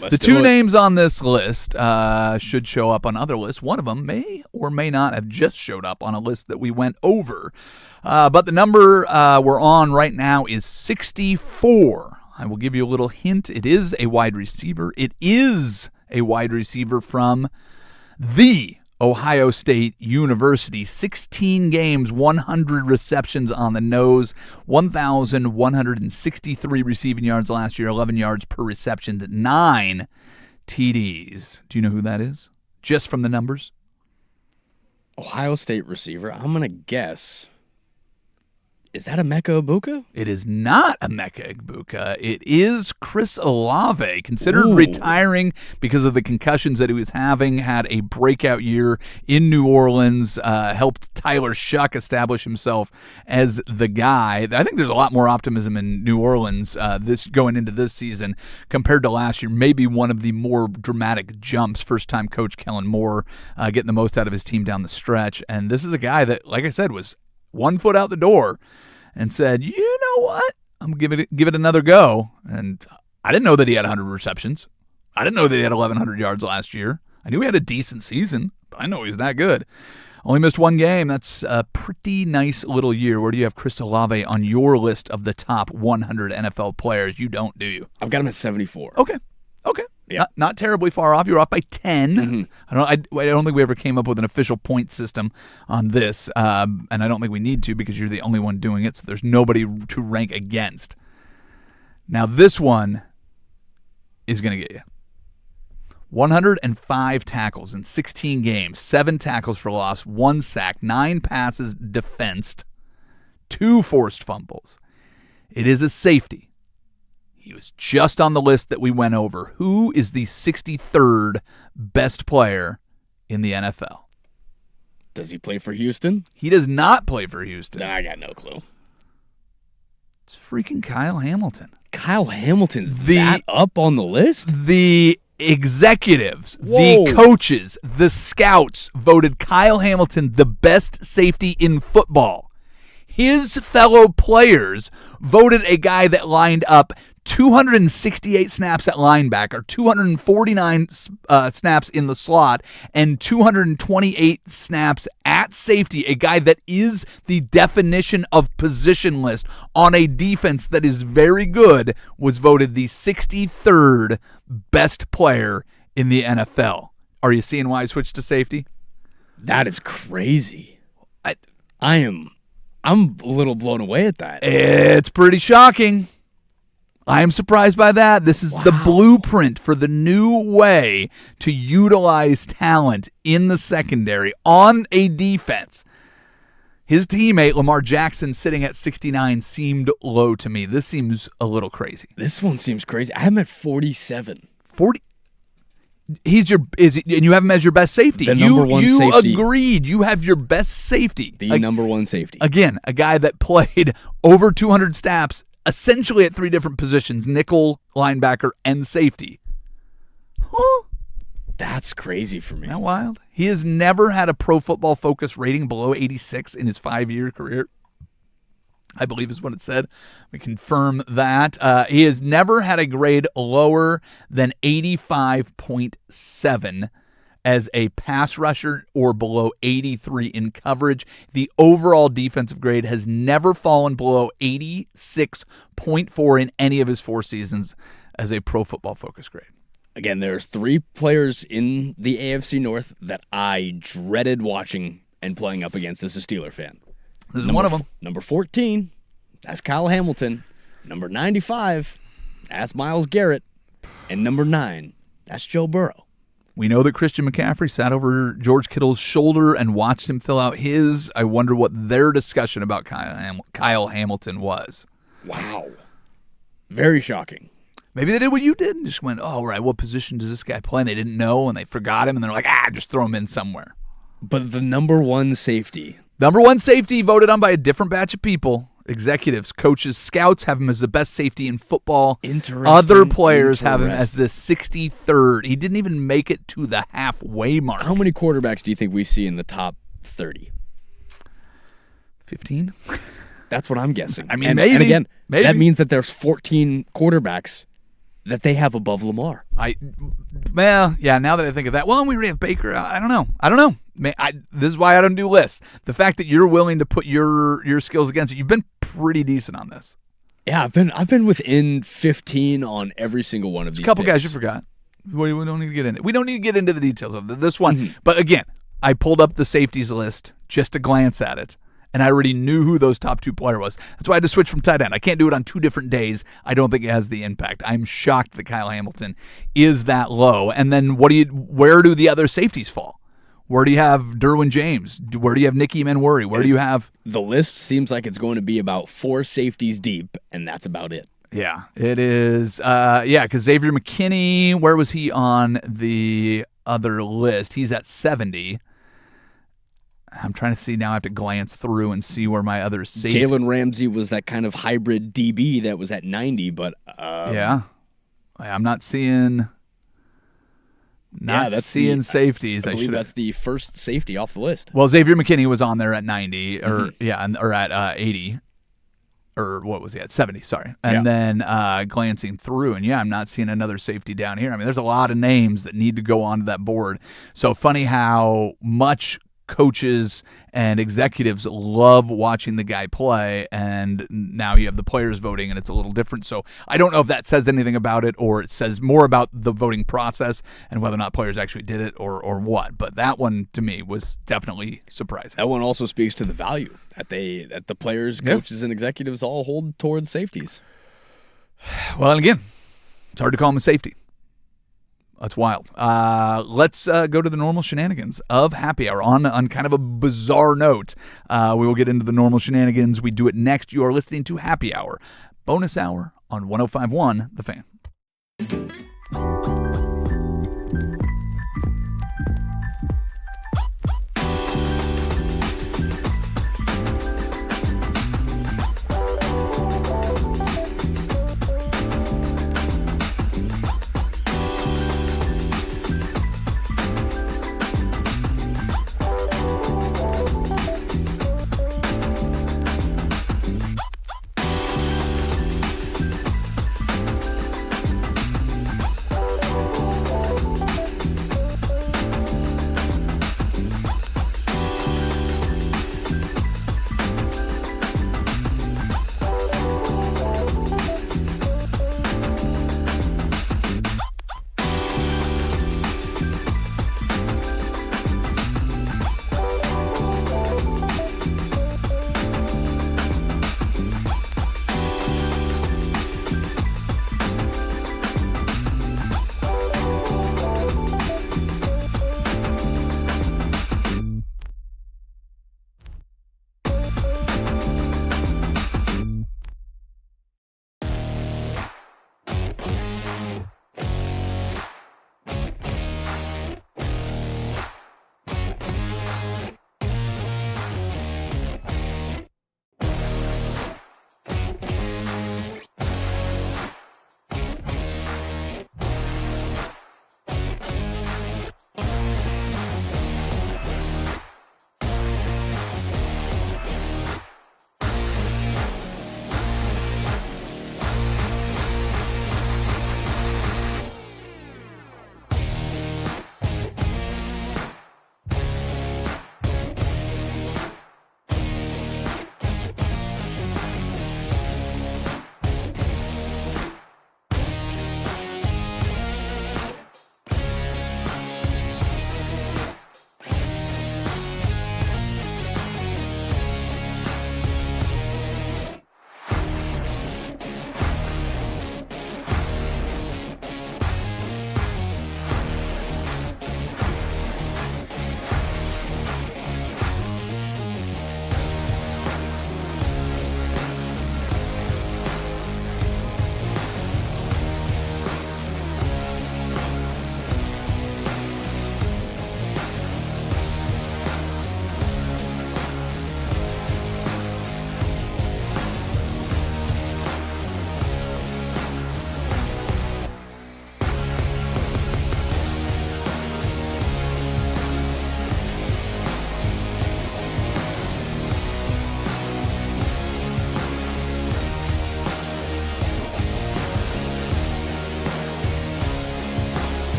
Let's the do two it. names on this list should show up on other lists. One of them may or may not have just showed up on a list that we went over. But the number we're on right now is 64. I will give you a little hint. It is a wide receiver. It is a wide receiver from the Ohio State University. 16 games, 100 receptions on the nose, 1,163 receiving yards last year, 11 yards per reception, 9 TDs. Do you know who that is? Just from the numbers? Ohio State receiver. I'm going to guess. Is that Emeka Egbuka? It is not Emeka Egbuka. It is Chris Olave, considered Ooh. retiring because of the concussions that he was having, had a breakout year in New Orleans, helped Tyler Shuck establish himself as the guy. I think there's a lot more optimism in New Orleans this going into this season compared to last year. Maybe one of the more dramatic jumps, first-time coach Kellen Moore getting the most out of his team down the stretch. And this is a guy that, like I said, was 1 foot out the door and said, you know what? I'm going to give it another go. And I didn't know that he had 100 receptions. I didn't know that he had 1,100 yards last year. I knew he had a decent season, but I know he was that good. Only missed one game. That's a pretty nice little year. Where do you have Chris Olave on your list of the top 100 NFL players? You don't, do you? I've got him at 74. Okay. Yeah. Not terribly far off. You're off by 10. Mm-hmm. I don't think we ever came up with an official point system on this, and I don't think we need to because you're the only one doing it, so there's nobody to rank against. Now, this one is going to get you. 105 tackles in 16 games, 7 tackles for loss, 1 sack, 9 passes defensed, 2 forced fumbles. It is a safety. He was just on the list that we went over. Who is the 63rd best player in the NFL? Does he play for Houston? He does not play for Houston. I got no clue. It's freaking Kyle Hamilton. Kyle Hamilton's that up on the list? The executives, Whoa. the coaches, the scouts voted Kyle Hamilton the best safety in football. His fellow players voted a guy that lined up 268 snaps at linebacker, 249 snaps in the slot, and 228 snaps at safety. A guy that is the definition of positionless on a defense that is very good was voted the 63rd best player in the NFL. Are you seeing why I switched to safety? That is crazy. I'm a little blown away at that. It's pretty shocking. I am surprised by that. This is the blueprint for the new way to utilize talent in the secondary on a defense. His teammate, Lamar Jackson, sitting at 69 seemed low to me. This seems a little crazy. This one seems crazy. I have him at 47. 40. And you have him as your best safety. The number one safety. You agreed. You have your best safety. The number one safety. Again, a guy that played over 200 snaps essentially at 3 different positions, nickel, linebacker, and safety. Huh? That's crazy for me. Isn't that wild? He has never had a Pro Football Focus rating below 86 in his 5-year career, I believe is what it said. We confirm that. He has never had a grade lower than 85.7 as a pass rusher or below 83 in coverage. The overall defensive grade has never fallen below 86.4 in any of his 4 seasons as a Pro Football Focus grade. Again, there's 3 players in the AFC North that I dreaded watching and playing up against as a Steeler fan. This is one of them. Number 14, that's Kyle Hamilton. Number 95, that's Myles Garrett. And number 9, that's Joe Burrow. We know that Christian McCaffrey sat over George Kittle's shoulder and watched him fill out his. I wonder what their discussion about Kyle Hamilton was. Wow. Very shocking. Maybe they did what you did and just went, oh, right, what position does this guy play? And they didn't know, and they forgot him, and they're like, just throw him in somewhere. But the number one safety. Number one safety voted on by a different batch of people. Executives, coaches, scouts have him as the best safety in football. Interesting. Other players have him as the 63rd. He didn't even make it to the halfway mark. How many quarterbacks do you think we see in the top 30? 15? That's what I'm guessing. I mean, and maybe. again, maybe. That means that there's 14 quarterbacks that they have above Lamar. Now that I think of that, well, we already have Baker. I don't know. This is why I don't do lists. The fact that you're willing to put your skills against it, you've been pretty decent on this. Yeah, I've been within 15 on every single one of these. A couple picks. guys you forgot. We don't need to get into. We don't need to get into the details of this one. But again, I pulled up the safeties list just to glance at it, and I already knew who those top two player was. That's why I had to switch from tight end. I can't do it on 2 different days. I don't think it has the impact. I'm shocked that Kyle Hamilton is that low. And then where do the other safeties fall? Where do you have Derwin James? Where do you have Nicky Manwari? Where do you have? The list seems like it's going to be about 4 safeties deep, and that's about it. Yeah, it is. Because Xavier McKinney, where was he on the other list? He's at 70. I'm trying to see now. I have to glance through and see where my other safety. Jalen Ramsey was that kind of hybrid DB that was at 90, but yeah, I'm not seeing. Seeing safeties. I believe that's the first safety off the list. Well, Xavier McKinney was on there at 90, or at 80, or what was he at 70? Sorry, and then glancing through, and I'm not seeing another safety down here. I mean, there's a lot of names that need to go onto that board. So funny how much coaches and executives love watching the guy play, and now you have the players voting, and it's a little different. So I don't know if that says anything about it, or it says more about the voting process and whether or not players actually did it, or what. But that one to me was definitely surprising. That one also speaks to the value that the players, coaches, and executives all hold towards safeties. Well, and again, it's hard to call him a safety. That's wild. Let's go to the normal shenanigans of happy hour on kind of a bizarre note. We will get into the normal shenanigans. We do it next. You are listening to Happy Hour, bonus hour on 105.1 The Fan.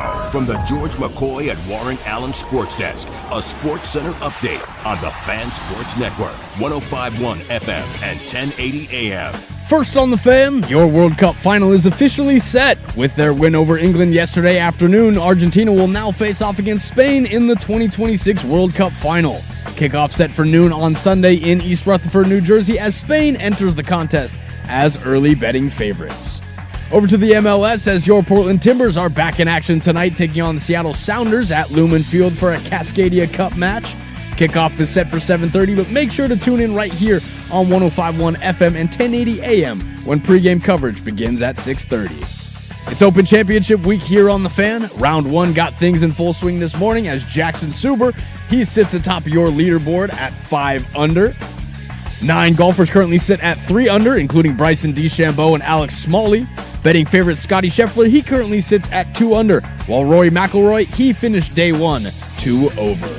Now, from the George McCoy and Warren Allen Sports Desk, a Sports Center update on the Fan Sports Network, 105.1 FM and 1080 AM. First on the Fan, your World Cup final is officially set. With their win over England yesterday afternoon, Argentina will now face off against Spain in the 2026 World Cup final. Kickoff set for noon on Sunday in East Rutherford, New Jersey, as Spain enters the contest as early betting favorites. Over to the MLS, as your Portland Timbers are back in action tonight, taking on the Seattle Sounders at Lumen Field for a Cascadia Cup match. Kickoff is set for 7:30, but make sure to tune in right here on 105.1 FM and 1080 AM when pregame coverage begins at 6:30. It's Open Championship week here on The Fan. Round 1 got things in full swing this morning as Jackson Suber, he sits atop your leaderboard at 5 under. 9 golfers currently sit at 3 under, including Bryson DeChambeau and Alex Smalley. Betting favorite Scotty Scheffler, he currently sits at 2 under, while Rory McIlroy, he finished day 1 2 over.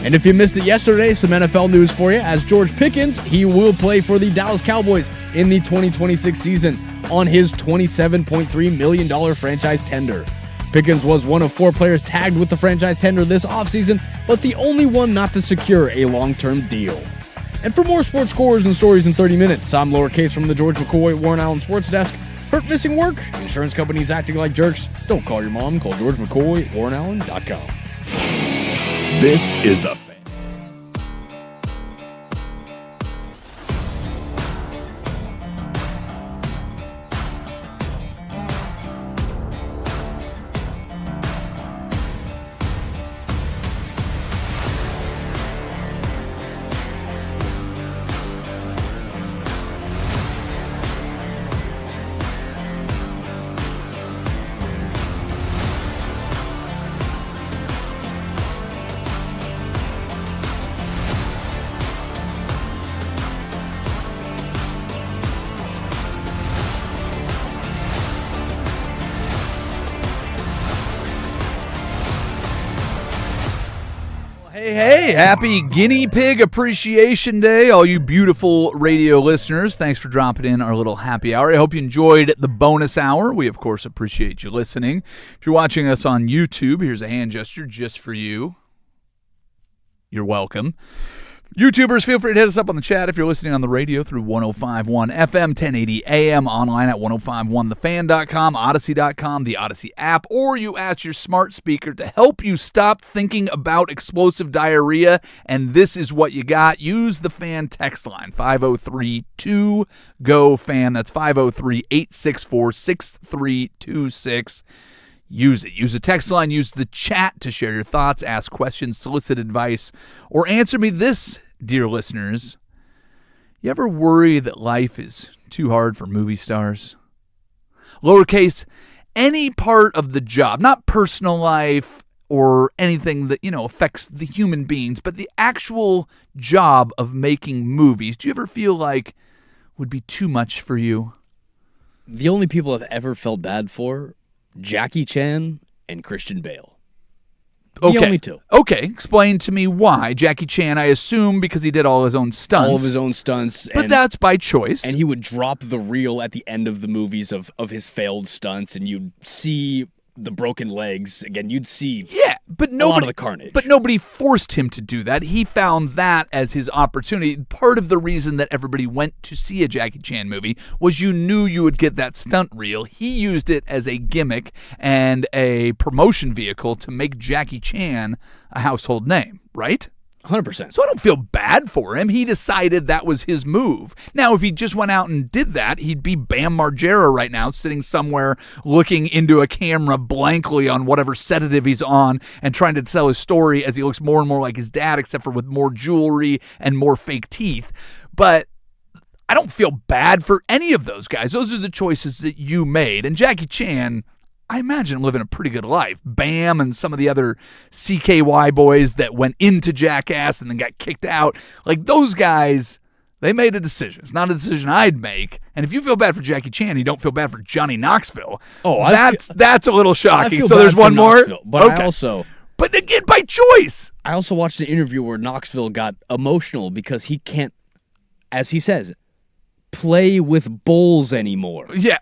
And if you missed it yesterday, some NFL news for you, as George Pickens, he will play for the Dallas Cowboys in the 2026 season on his $27.3 million franchise tender. Pickens was one of 4 players tagged with the franchise tender this offseason, but the only one not to secure a long-term deal. And for more sports scores and stories in 30 minutes, I'm lowercase from the George McCoy Warren Allen Sports Desk. Hurt, missing work? Insurance companies acting like jerks? Don't call your mom. Call George McCoy, WarrenAllen.com. This is the Hey, happy Guinea Pig Appreciation Day, all you beautiful radio listeners. Thanks for dropping in our little happy hour. I hope you enjoyed the bonus hour. We, of course, appreciate you listening. If you're watching us on YouTube, here's a hand gesture just for you. You're welcome. YouTubers, feel free to hit us up on the chat if you're listening on the radio through 105.1 FM, 1080 AM, online at 1051thefan.com, Odyssey.com, the Odyssey app, or you ask your smart speaker to help you stop thinking about explosive diarrhea, and this is what you got. Use the Fan text line, 503-2-GO-FAN. That's 503-864-6326. Use it. Use the text line. Use the chat to share your thoughts, ask questions, solicit advice, or answer me this, dear listeners. You ever worry that life is too hard for movie stars? Lowercase, any part of the job, not personal life or anything that, affects the human beings, but the actual job of making movies, do you ever feel like would be too much for you? The only people I've ever felt bad for, Jackie Chan and Christian Bale. The only two. Okay, explain to me why. Jackie Chan, I assume because he did all his own stunts. All of his own stunts. But that's by choice. And he would drop the reel at the end of the movies of his failed stunts, and you'd see the broken legs. Again, you'd see a lot of the carnage. But nobody forced him to do that. He found that as his opportunity. Part of the reason that everybody went to see a Jackie Chan movie was you knew you would get that stunt reel. He used it as a gimmick and a promotion vehicle to make Jackie Chan a household name, right? 100%. So I don't feel bad for him. He decided that was his move. Now, if he just went out and did that, he'd be Bam Margera right now, sitting somewhere looking into a camera blankly on whatever sedative he's on and trying to tell his story as he looks more and more like his dad, except for with more jewelry and more fake teeth. But I don't feel bad for any of those guys. Those are the choices that you made. And Jackie Chan, I imagine, living a pretty good life. Bam and some of the other CKY boys that went into Jackass and then got kicked out. Like, those guys, they made a decision. It's not a decision I'd make. And if you feel bad for Jackie Chan, you don't feel bad for Johnny Knoxville. Oh, that's a little shocking. So there's one more? But okay. But again, by choice. I also watched an interview where Knoxville got emotional because he can't, as he says, play with bulls anymore. Yeah.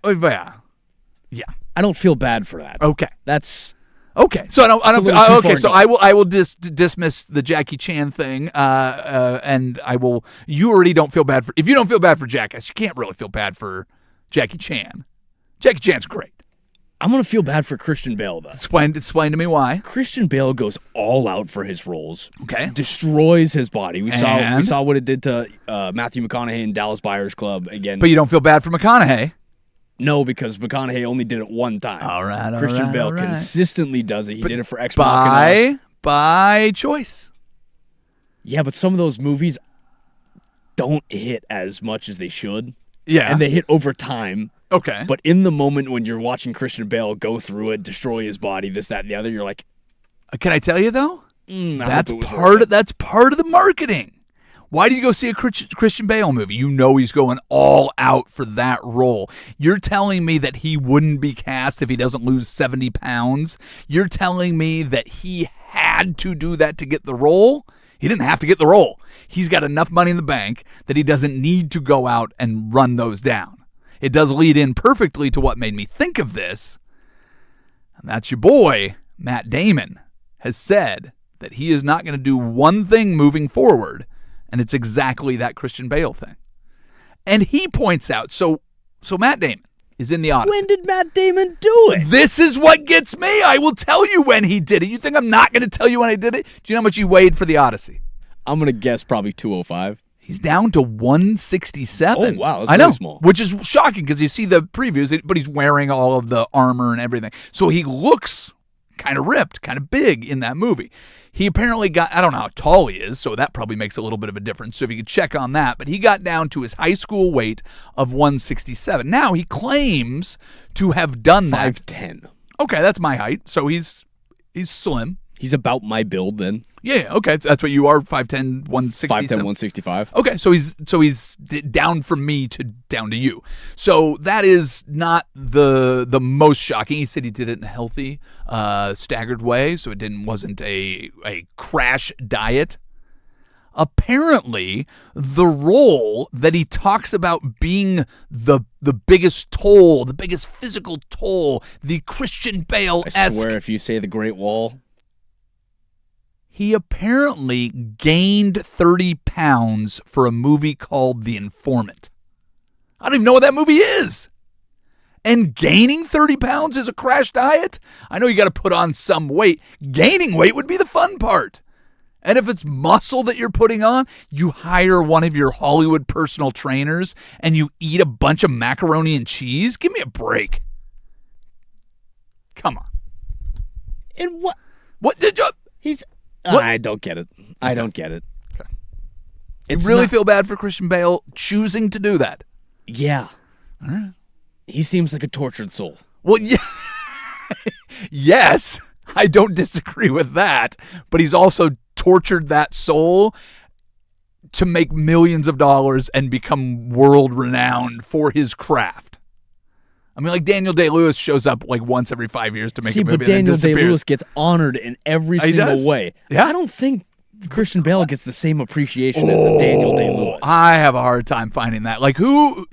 I don't feel bad for that. Okay. That's Okay, so I don't It's a feel, little too okay, far so gone. I will dismiss the Jackie Chan thing, and I will. You already don't feel bad for if you don't feel bad for Jackass, you can't really feel bad for Jackie Chan. Jackie Chan's great. I'm going to feel bad for Christian Bale, though. Explain to me why. Christian Bale goes all out for his roles. Okay. Destroys his body. We And? saw what it did to Matthew McConaughey in Dallas Buyers Club again. But you don't feel bad for McConaughey. No, because McConaughey only did it one time. All right, Christian Bale all right. consistently does it. He did it for Ex Machina. By choice. Yeah, but some of those movies don't hit as much as they should. Yeah. And they hit over time. Okay. But in the moment when you're watching Christian Bale go through it, destroy his body, this, that, and the other, you're like, Can I tell you though? I That's hope it was worth it. that's part of the marketing. Why do you go see a Christian Bale movie? You know he's going all out for that role. You're telling me that he wouldn't be cast if he doesn't lose 70 pounds? You're telling me that he had to do that to get the role? He didn't have to get the role. He's got enough money in the bank that he doesn't need to go out and run those down. It does lead in perfectly to what made me think of this. And that's your boy, Matt Damon, has said that he is not going to do one thing moving forward, and it's exactly that Christian Bale thing. And he points out, so Matt Damon is in the Odyssey. When did Matt Damon do it? This is what gets me. I will tell you when he did it. You think I'm not going to tell you when I did it? Do you know how much he weighed for the Odyssey? I'm going to guess probably 205. He's down to 167. Oh, wow, that's I know, really small. which is shocking because you see the previews, but he's wearing all of the armor and everything. So he looks kind of ripped, kind of big in that movie. He apparently got, I don't know how tall he is, so that probably makes a little bit of a difference. So if you could check on that. But he got down to his high school weight of 167. Now he claims to have done that. 5'10". Okay, that's my height. So he's slim. He's about my build then. Yeah, okay. So that's what you are, 5'10", 167. 5'10", 165. Okay, so he's down from me to down to you. So that is not the most shocking. He said he did it in a healthy, staggered way, so it wasn't a crash diet. Apparently, the role that he talks about being the biggest toll, the biggest physical toll, the Christian Bale-esque. I swear if you say the Great Wall. He apparently gained 30 pounds for a movie called The Informant. I don't even know what that movie is. And gaining 30 pounds is a crash diet? I know you got to put on some weight. Gaining weight would be the fun part. And if it's muscle that you're putting on, you hire one of your Hollywood personal trainers and you eat a bunch of macaroni and cheese? Give me a break. Come on. And what? What did you... He's... What? I don't get it. I don't get it. Okay. It's You really not- feel bad for Christian Bale choosing to do that? Yeah. He seems like a tortured soul. Well, yeah. Yes, I don't disagree with that. But he's also tortured that soul to make millions of dollars and become world renowned for his craft. I mean, like Daniel Day-Lewis shows up like once every 5 years to make a movie. but Daniel and then disappears. Day-Lewis gets honored in every He single does. way. Yeah. I don't think Christian Bale gets the same appreciation as a Daniel Day-Lewis. I have a hard time finding that. Like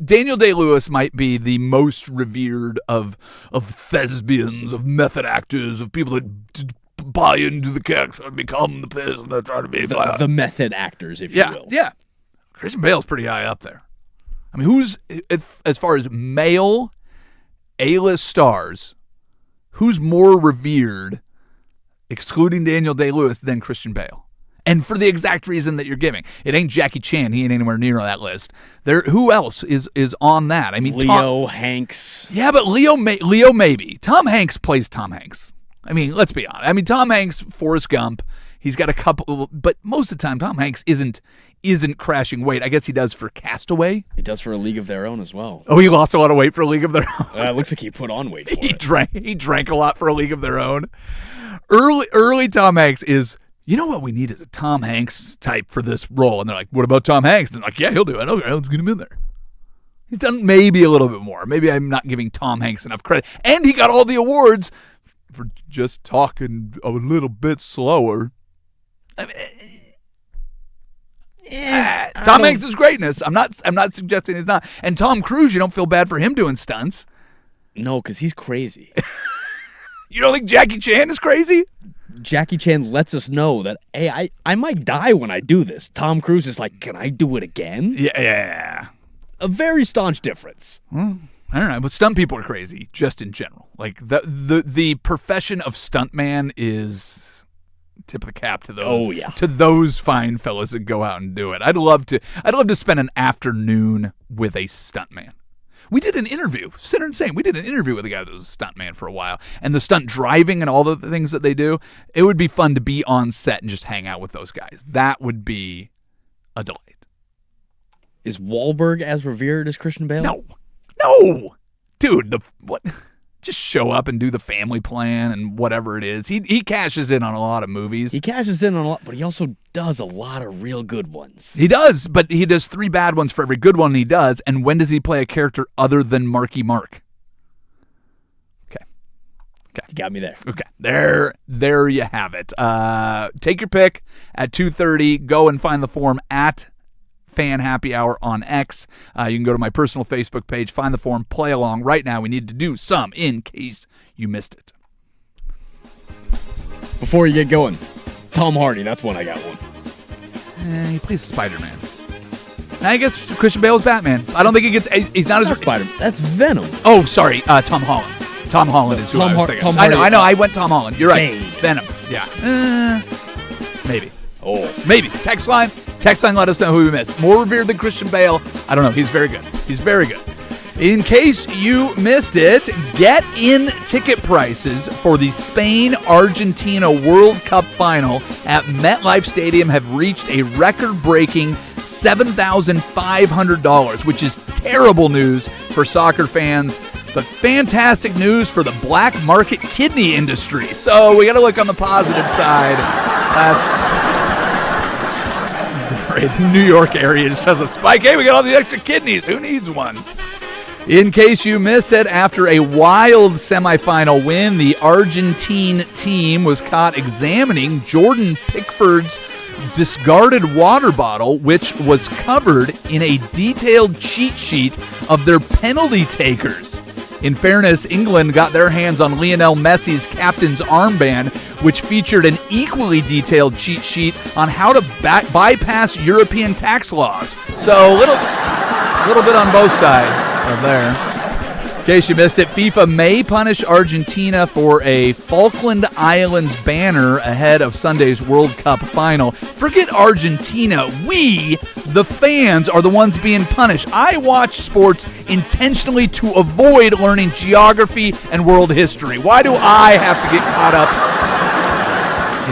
Daniel Day-Lewis might be the most revered of thespians, of method actors, of people that buy into the character and become the person they're trying to be. the method actors, if you will. Yeah. Christian Bale's pretty high up there. I mean, as far as male A-list stars, who's more revered, excluding Daniel Day-Lewis, than Christian Bale? And for the exact reason that you're giving. It ain't Jackie Chan. He ain't anywhere near that list. Who else is on that? I mean, Leo, Hanks. Yeah, but Leo maybe. Tom Hanks plays Tom Hanks. I mean, let's be honest. I mean, Tom Hanks, Forrest Gump, he's got a couple, but most of the time Tom Hanks isn't crashing weight. I guess he does for Castaway. He does for A League of Their Own as well. Oh, he lost a lot of weight for A League of Their Own. It looks like he put on weight for He it. drank a lot for A League of Their Own. Early Tom Hanks is, you know what we need is a Tom Hanks type for this role. And they're like, what about Tom Hanks? And they're like, yeah, he'll do it. Okay, let's get him in there. He's done maybe a little bit more. Maybe I'm not giving Tom Hanks enough credit. And he got all the awards for just talking a little bit slower. I mean, Tom Hanks is greatness. I'm not suggesting he's not. And Tom Cruise, you don't feel bad for him doing stunts. No, because he's crazy. You don't think Jackie Chan is crazy? Jackie Chan lets us know that, hey, I might die when I do this. Tom Cruise is like, can I do it again? Yeah. A very staunch difference. I don't know, but stunt people are crazy, just in general. Like, the profession of stuntman is tip of the cap to those. Oh, yeah. To those fine fellas that go out and do it. I'd love to spend an afternoon with a stuntman. We did an interview. Sinner Insane. We did an interview with a guy that was a stuntman for a while. And the stunt driving and all the things that they do, it would be fun to be on set and just hang out with those guys. That would be a delight. Is Wahlberg as revered as Christian Bale? No. Dude, what? Just show up and do the family plan and whatever it is. He cashes in on a lot of movies. He cashes in on a lot, but he also does a lot of real good ones. He does, but he does 3 bad ones for every good one he does. And when does he play a character other than Marky Mark? Okay. You got me there. Okay. There you have it. Take your pick at 2:30. Go and find the form at Fan Happy Hour on X. You can go to my personal Facebook page, find the form, play along. Right now, we need to do some in case you missed it. Before you get going, Tom Hardy, that's one I got one. He plays Spider-Man. I guess Christian Bale is Batman. I don't think he gets... He's not as... Spider-Man. That's Venom. Oh, sorry. Tom Holland. Tom Holland is who I was thinking. Tom Hardy. I know. I went Tom Holland. You're right. Bane. Venom. Yeah. Maybe. Oh. Maybe. Text line, let us know who we missed. More revered than Christian Bale. I don't know. He's very good. In case you missed it, get in ticket prices for the Spain-Argentina World Cup final at MetLife Stadium have reached a record-breaking $7,500, which is terrible news for soccer fans, but fantastic news for the black market kidney industry. So we got to look on the positive side. That's... The New York area just has a spike. Hey, we got all these extra kidneys. Who needs one? In case you missed it, after a wild semifinal win, the Argentine team was caught examining Jordan Pickford's discarded water bottle, which was covered in a detailed cheat sheet of their penalty takers. In fairness, England got their hands on Lionel Messi's captain's armband, which featured an equally detailed cheat sheet on how to bypass European tax laws. So a little bit on both sides of there. In case you missed it, FIFA may punish Argentina for a Falkland Islands banner ahead of Sunday's World Cup final. Forget Argentina. We, the fans, are the ones being punished. I watch sports intentionally to avoid learning geography and world history. Why do I have to get caught up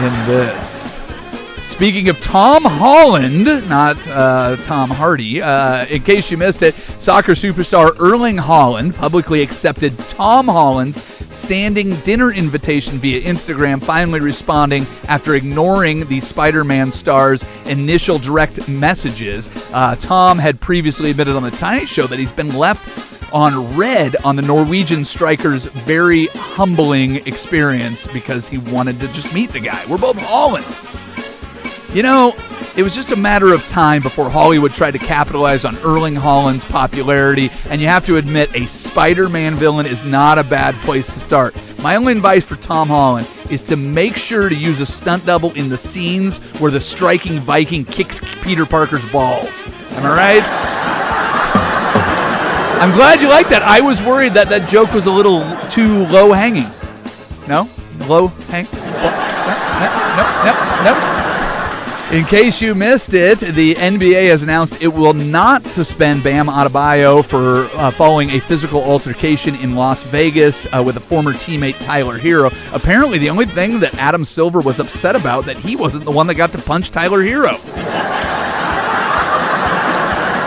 in this? Speaking of Tom Holland, not Tom Hardy, in case you missed it, soccer superstar Erling Haaland publicly accepted Tom Holland's standing dinner invitation via Instagram, finally responding after ignoring the Spider-Man star's initial direct messages. Tom had previously admitted on The Tonight Show that he's been left on red on the Norwegian striker's very humbling experience because he wanted to just meet the guy. We're both Hollands. You know, it was just a matter of time before Hollywood tried to capitalize on Erling Haaland's popularity, and you have to admit, a Spider-Man villain is not a bad place to start. My only advice for Tom Holland is to make sure to use a stunt double in the scenes where the striking Viking kicks Peter Parker's balls. Am I right? I'm glad you like that. I was worried that that joke was a little too low-hanging. No? Low-hang? No. In case you missed it, the NBA has announced it will not suspend Bam Adebayo for following a physical altercation in Las Vegas with a former teammate Tyler Hero. Apparently, the only thing that Adam Silver was upset about that he wasn't the one that got to punch Tyler Hero.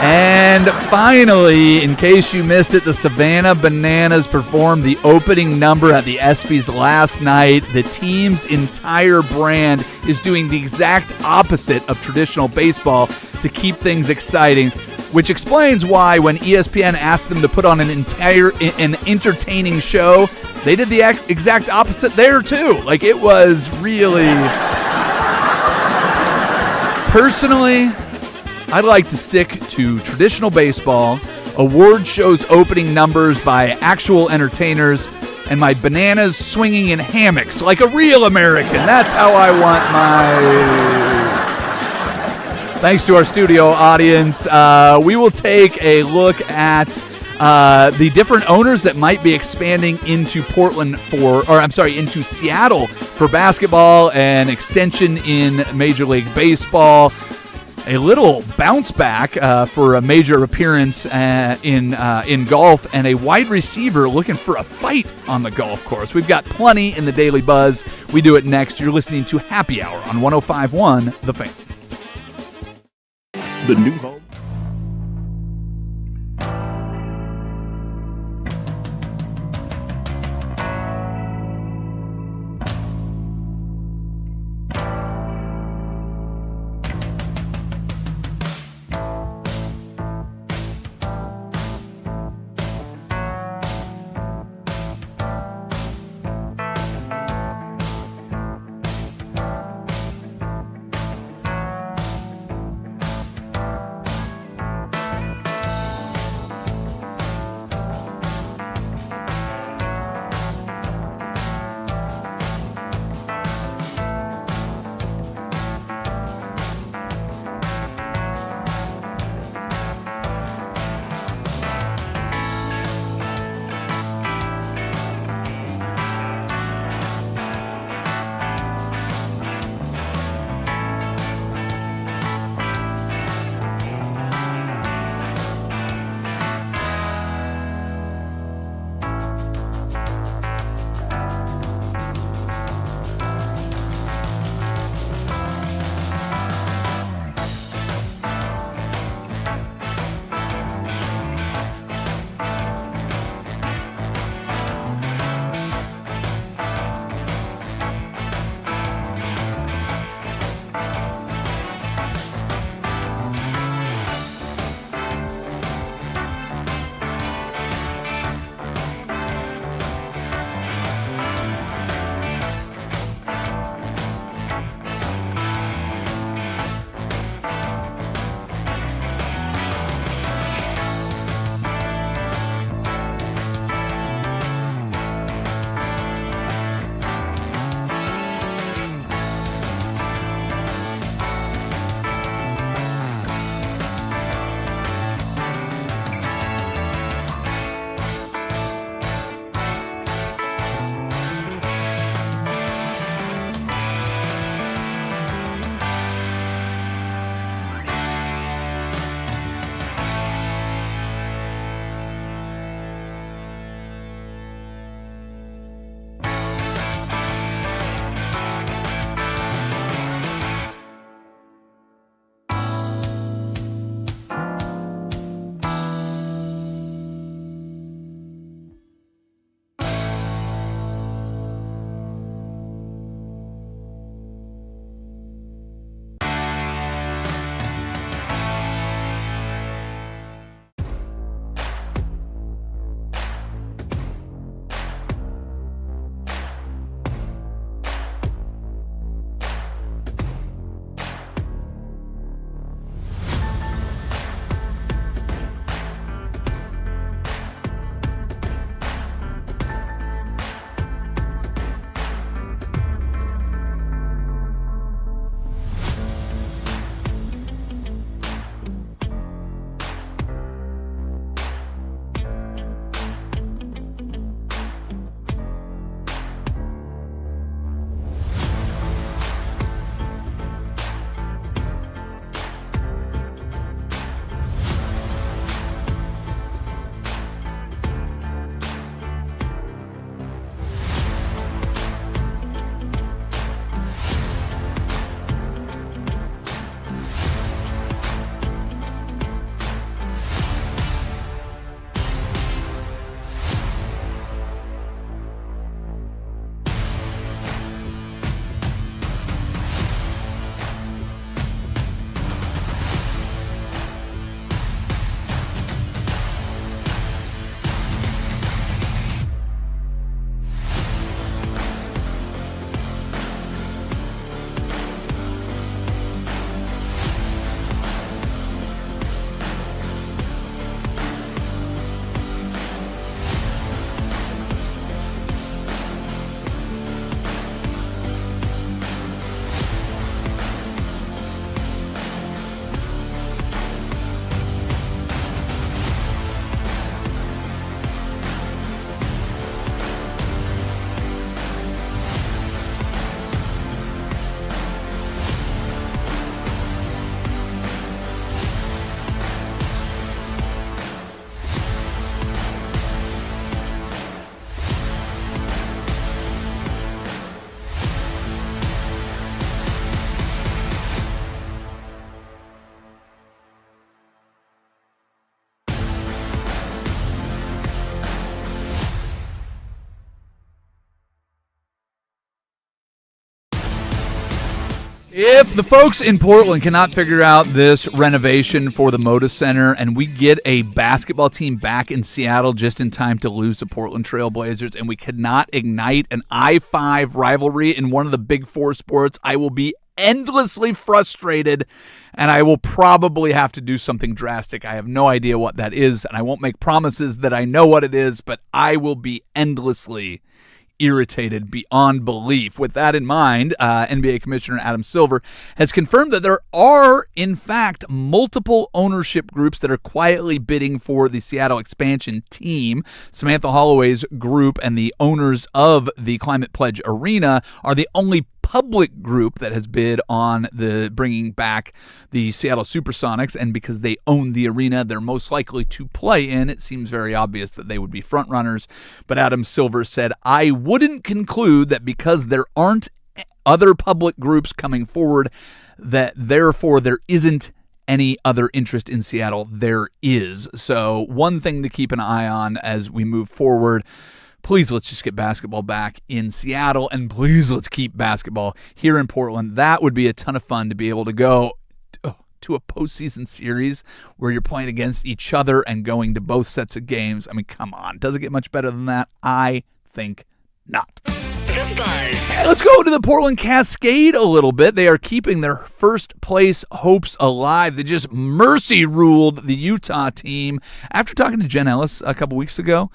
And finally, in case you missed it, the Savannah Bananas performed the opening number at the ESPYs last night. The team's entire brand is doing the exact opposite of traditional baseball to keep things exciting, which explains why when ESPN asked them to put on an entertaining show, they did the exact opposite there too. Like, it was really... Personally, I'd like to stick to traditional baseball, award shows opening numbers by actual entertainers, and my bananas swinging in hammocks like a real American. That's how I want my... Thanks to our studio audience. We will take a look at the different owners that might be expanding into into Seattle for basketball, and extension in Major League Baseball. A little bounce back for a major appearance in golf, and a wide receiver looking for a fight on the golf course. We've got plenty in the Daily Buzz. We do it next. You're listening to Happy Hour on 105.1 The Fan. The new home. If the folks in Portland cannot figure out this renovation for the Moda Center and we get a basketball team back in Seattle just in time to lose the Portland Trail Blazers and we cannot ignite an I-5 rivalry in one of the big four sports, I will be endlessly frustrated and I will probably have to do something drastic. I have no idea what that is, and I won't make promises that I know what it is, but I will be endlessly irritated beyond belief. With that in mind, NBA Commissioner Adam Silver has confirmed that there are, in fact, multiple ownership groups that are quietly bidding for the Seattle expansion team. Samantha Holloway's group and the owners of the Climate Pledge Arena are the only public group that has bid on the bringing back the Seattle Supersonics, and because they own the arena they're most likely to play in, it seems very obvious that they would be front runners. But Adam Silver said, I wouldn't conclude that because there aren't other public groups coming forward that therefore there isn't any other interest in Seattle. There is. So one thing to keep an eye on as we move forward. Please, let's just get basketball back in Seattle, and please, let's keep basketball here in Portland. That would be a ton of fun to be able to go to a postseason series where you're playing against each other and going to both sets of games. I mean, come on. Does it get much better than that? I think not. The Buzz. Hey, let's go to the Portland Cascade a little bit. They are keeping their first place hopes alive. They just mercy ruled the Utah team. After talking to Jen Ellis a couple weeks ago,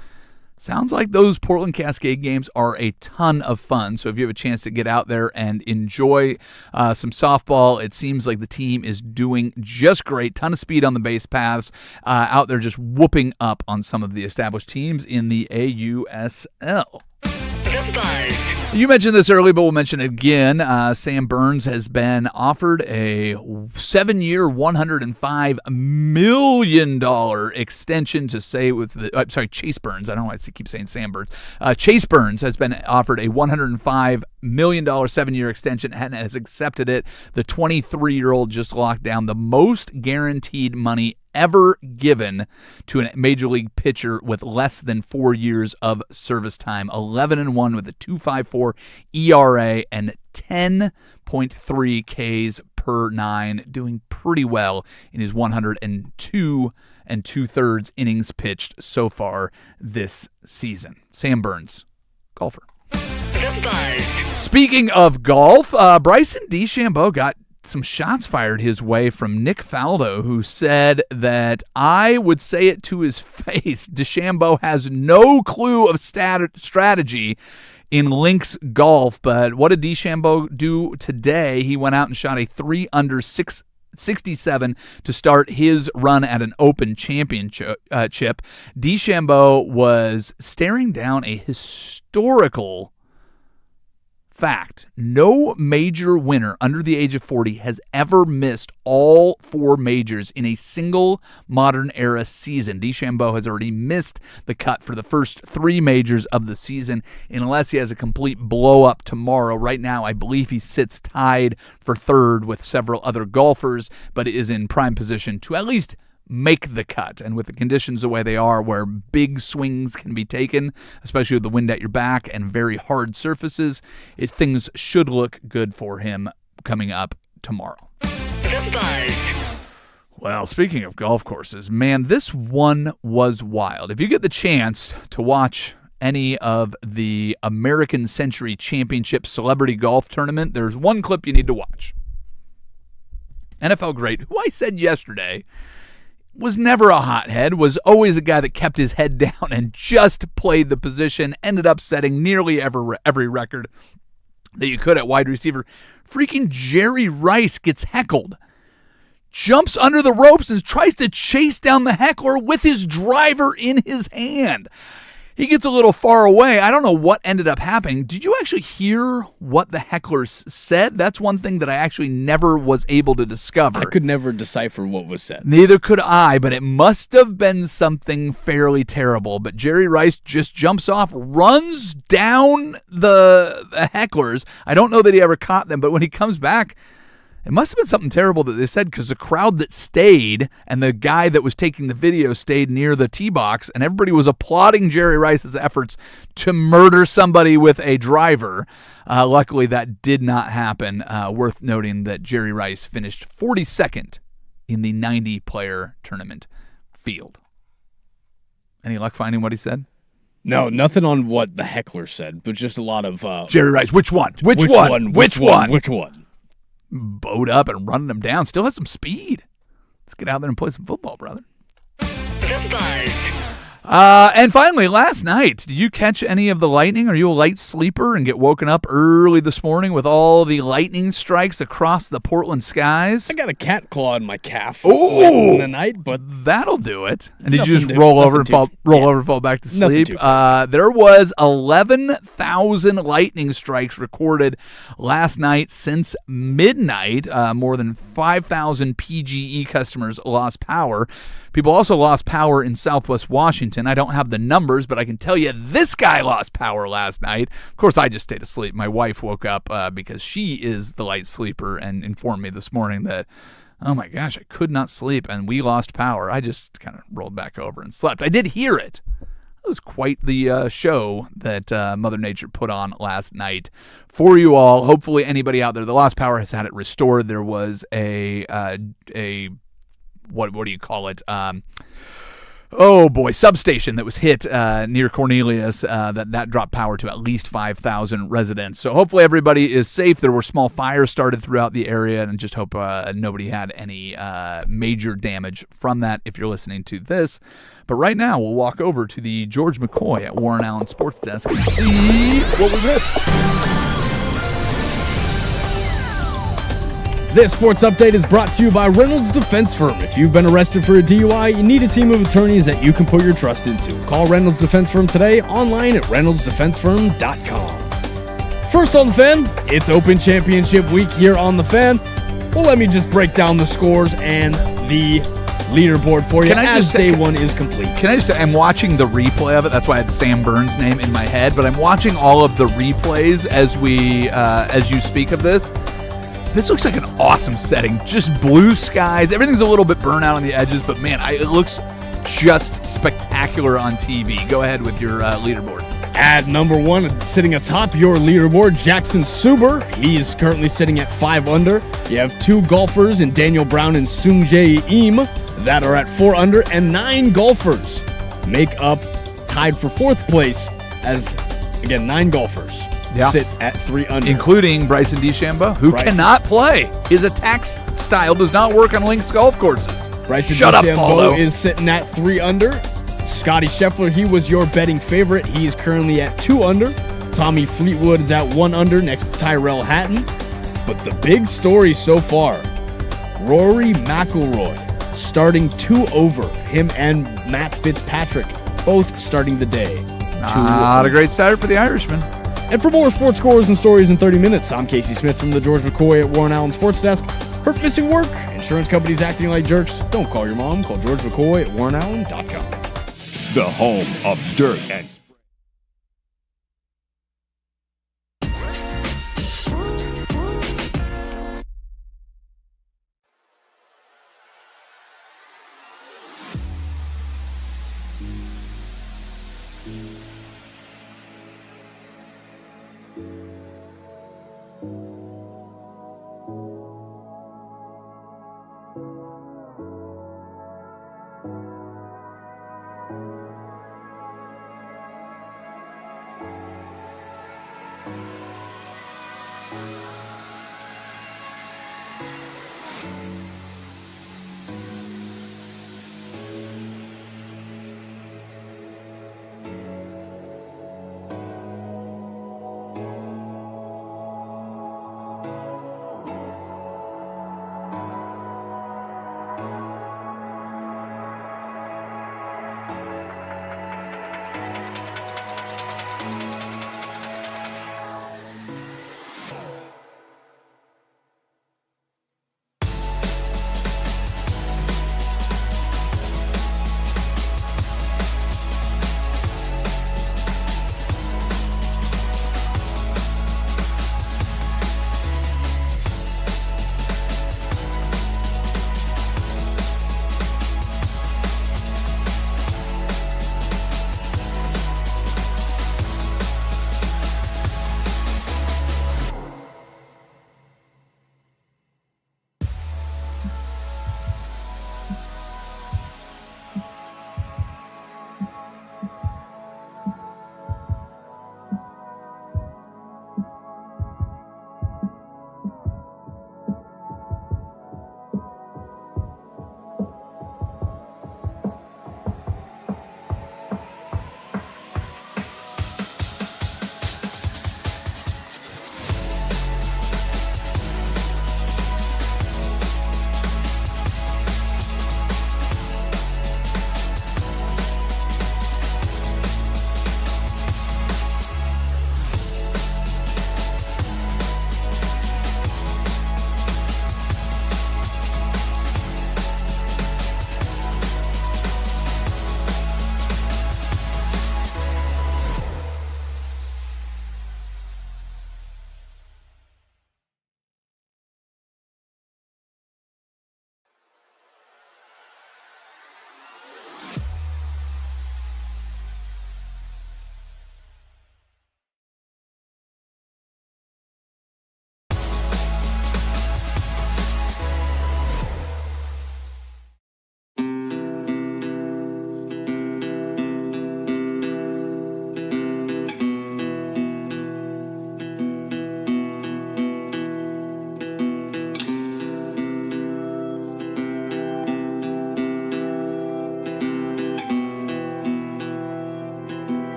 sounds like those Portland Cascade games are a ton of fun. So if you have a chance to get out there and enjoy some softball, it seems like the team is doing just great. Ton of speed on the base paths, out there just whooping up on some of the established teams in the AUSL. The Buzz. You mentioned this earlier, but we'll mention it again. Sam Burns has been offered a 7-year, $105 million extension to stay with the. Chase Burns. I don't know why I keep saying Sam Burns. Chase Burns has been offered a $105 million 7-year extension and has accepted it. The 23-year-old just locked down the most guaranteed money ever given to a major league pitcher with less than 4 years of service time. 11-1 with a 2.54 ERA and 10.3 Ks per 9, doing pretty well in his 102 2/3 innings pitched so far this season. Sam Burns, golfer. The Buzz. Speaking of golf, Bryson DeChambeau got some shots fired his way from Nick Faldo, who said that I would say it to his face. DeChambeau has no clue of strategy in links golf, but what did DeChambeau do today? He went out and shot a 3 under 67 to start his run at an Open Championship. DeChambeau was staring down a historical fact. No major winner under the age of 40 has ever missed all 4 majors in a single modern era season. DeChambeau has already missed the cut for the first 3 majors of the season, unless he has a complete blow up tomorrow. Right now, I believe he sits tied for 3rd with several other golfers, but is in prime position to at least make the cut. And with the conditions the way they are, where big swings can be taken, especially with the wind at your back and very hard surfaces, things should look good for him coming up tomorrow. The Buzz. Well, speaking of golf courses, man, this one was wild. If you get the chance to watch any of the American Century Championship Celebrity Golf Tournament, there's one clip you need to watch. NFL great, who I said yesterday was never a hothead, was always a guy that kept his head down and just played the position, ended up setting nearly every record that you could at wide receiver. Freaking Jerry Rice gets heckled, jumps under the ropes and tries to chase down the heckler with his driver in his hand. He gets a little far away. I don't know what ended up happening. Did you actually hear what the hecklers said? That's one thing that I actually never was able to discover. I could never decipher what was said. Neither could I, but it must have been something fairly terrible. But Jerry Rice just jumps off, runs down the hecklers. I don't know that he ever caught them, but when he comes back, It must have been something terrible that they said, because the crowd that stayed and the guy that was taking the video stayed near the tee box, and everybody was applauding Jerry Rice's efforts to murder somebody with a driver. Luckily, that did not happen. Worth noting that Jerry Rice finished 42nd in the 90-player tournament field. Any luck finding what he said? No, nothing on what the heckler said, but just a lot of... Jerry Rice, which one? Which one? Bowed up and running them down. Still has some speed. Let's get out there and play some football, brother. The Buzz. And finally, last night, did you catch any of the lightning? Are you a light sleeper and get woken up early this morning with all the lightning strikes across the Portland skies? I got a cat claw in my calf in the night, but that'll do it. And did you just roll over and fall back to sleep? There was 11,000 lightning strikes recorded last night since midnight. More than 5,000 PGE customers lost power. People also lost power in Southwest Washington. I don't have the numbers, but I can tell you this guy lost power last night. Of course, I just stayed asleep. My wife woke up because she is the light sleeper and informed me this morning that, oh my gosh, I could not sleep and we lost power. I just kind of rolled back over and slept. I did hear it. It was quite the show that Mother Nature put on last night for you all. Hopefully anybody out there that lost power has had it restored. There was a what do you call it? Substation that was hit near Cornelius that dropped power to at least 5,000 residents. So hopefully everybody is safe. There were small fires started throughout the area, and just hope nobody had any major damage from that if you're listening to this. But right now, we'll walk over to the George McCoy at Warren Allen Sports Desk and see what we missed. This sports update is brought to you by Reynolds Defense Firm. If you've been arrested for a DUI, you need a team of attorneys that you can put your trust into. Call Reynolds Defense Firm today, online at reynoldsdefensefirm.com. First on the Fan, it's Open Championship week here on the Fan. Well, let me just break down the scores and the leaderboard for you as day one is complete. I'm watching the replay of it. That's why I had Sam Burns' name in my head, but I'm watching all of the replays as you speak of this. This looks like an awesome setting. Just blue skies. Everything's a little bit burnt out on the edges, but man, it looks just spectacular on TV. Go ahead with your leaderboard. At number one, sitting atop your leaderboard, Jackson Suber. He is currently sitting at 5 under. You have 2 golfers in Daniel Brown and Sungjae Im that are at 4 under, and 9 golfers make up tied for 4th place as, again, 9 golfers. Sit at 3 under. Including Bryson DeChambeau, who cannot play. His attack style does not work on links golf courses. Bryson DeChambeau is sitting at 3 under. Scotty Scheffler, he was your betting favorite. He is currently at 2 under. Tommy Fleetwood is at 1 under next to Tyrell Hatton. But the big story so far, Rory McIlroy starting 2 over. Him and Matt Fitzpatrick both starting the day. Not a great start for the Irishman. And for more sports scores and stories in 30 minutes, I'm Casey Smith from the George McCoy at Warren Allen Sports Desk. Hurt, missing work, insurance companies acting like jerks. Don't call your mom. Call George McCoy at warrenallen.com. The home of dirt and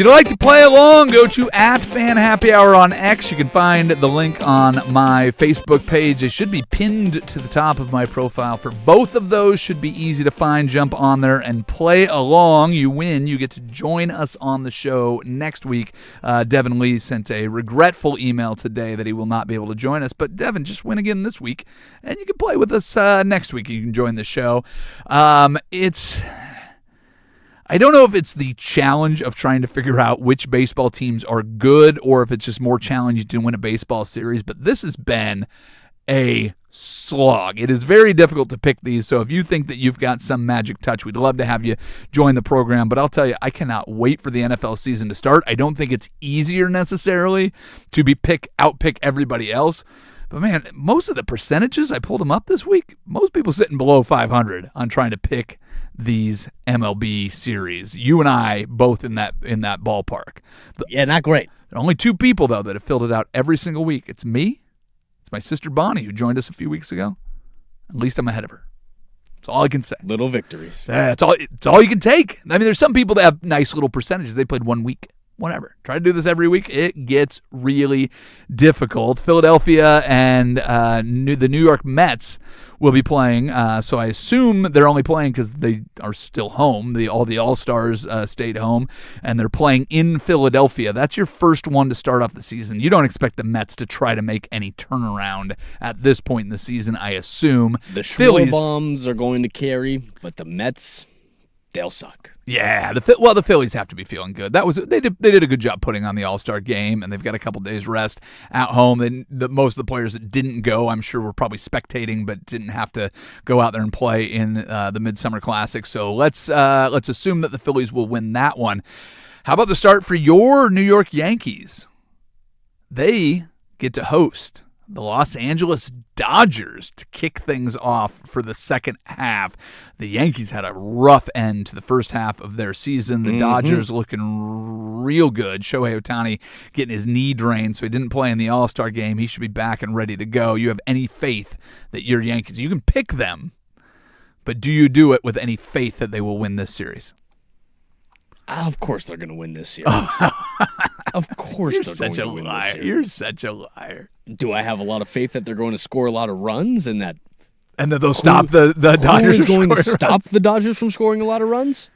you'd like to play along, go to @FanHappyHour on X. You can find the link on my Facebook page. It should be pinned to the top of my profile for both of those. Should be easy to find. Jump on there and play along. You win. You get to join us on the show next week. Devin Lee sent a regretful email today that he will not be able to join us. But Devin, just win again this week, and you can play with us next week. You can join the show. I don't know if it's the challenge of trying to figure out which baseball teams are good or if it's just more challenging to win a baseball series, but this has been a slog. It is very difficult to pick these, so if you think that you've got some magic touch, we'd love to have you join the program, but I'll tell you, I cannot wait for the NFL season to start. I don't think it's easier necessarily to outpick everybody else, but man, most of the percentages, I pulled them up this week, most people sitting below 500 on trying to pick these MLB series. You and I both in that ballpark. Yeah, not great. There are only two people, though, that have filled it out every single week. It's me. It's my sister Bonnie, who joined us a few weeks ago. At least I'm ahead of her. That's all I can say. Little victories. It's all you can take. I mean, there's some people that have nice little percentages. They played 1 week. Whatever. Try to do this every week. It gets really difficult. Philadelphia and the New York Mets will be playing. So I assume they're only playing because they are still home. All the All-Stars stayed home, and they're playing in Philadelphia. That's your first one to start off the season. You don't expect the Mets to try to make any turnaround at this point in the season, I assume. The Phillies bombs are going to carry, but the Mets, they'll suck. Yeah, the Phillies have to be feeling good. They did a good job putting on the All-Star game, and they've got a couple days rest at home. And most of the players that didn't go, I'm sure, were probably spectating, but didn't have to go out there and play in the Midsummer Classic. So let's assume that the Phillies will win that one. How about the start for your New York Yankees? They get to host the Los Angeles Dodgers to kick things off for the second half. The Yankees had a rough end to the first half of their season. The Dodgers looking real good. Shohei Ohtani getting his knee drained, so he didn't play in the All-Star game. He should be back and ready to go. You have any faith that your Yankees, you can pick them, but do you do it with any faith that they will win this series? Of course they're going to win this series. Of course they're going to win this series. You're such a liar. Do I have a lot of faith that they're going to score a lot of runs and that they'll stop the Dodgers? Who is going to stop the Dodgers from scoring a lot of runs?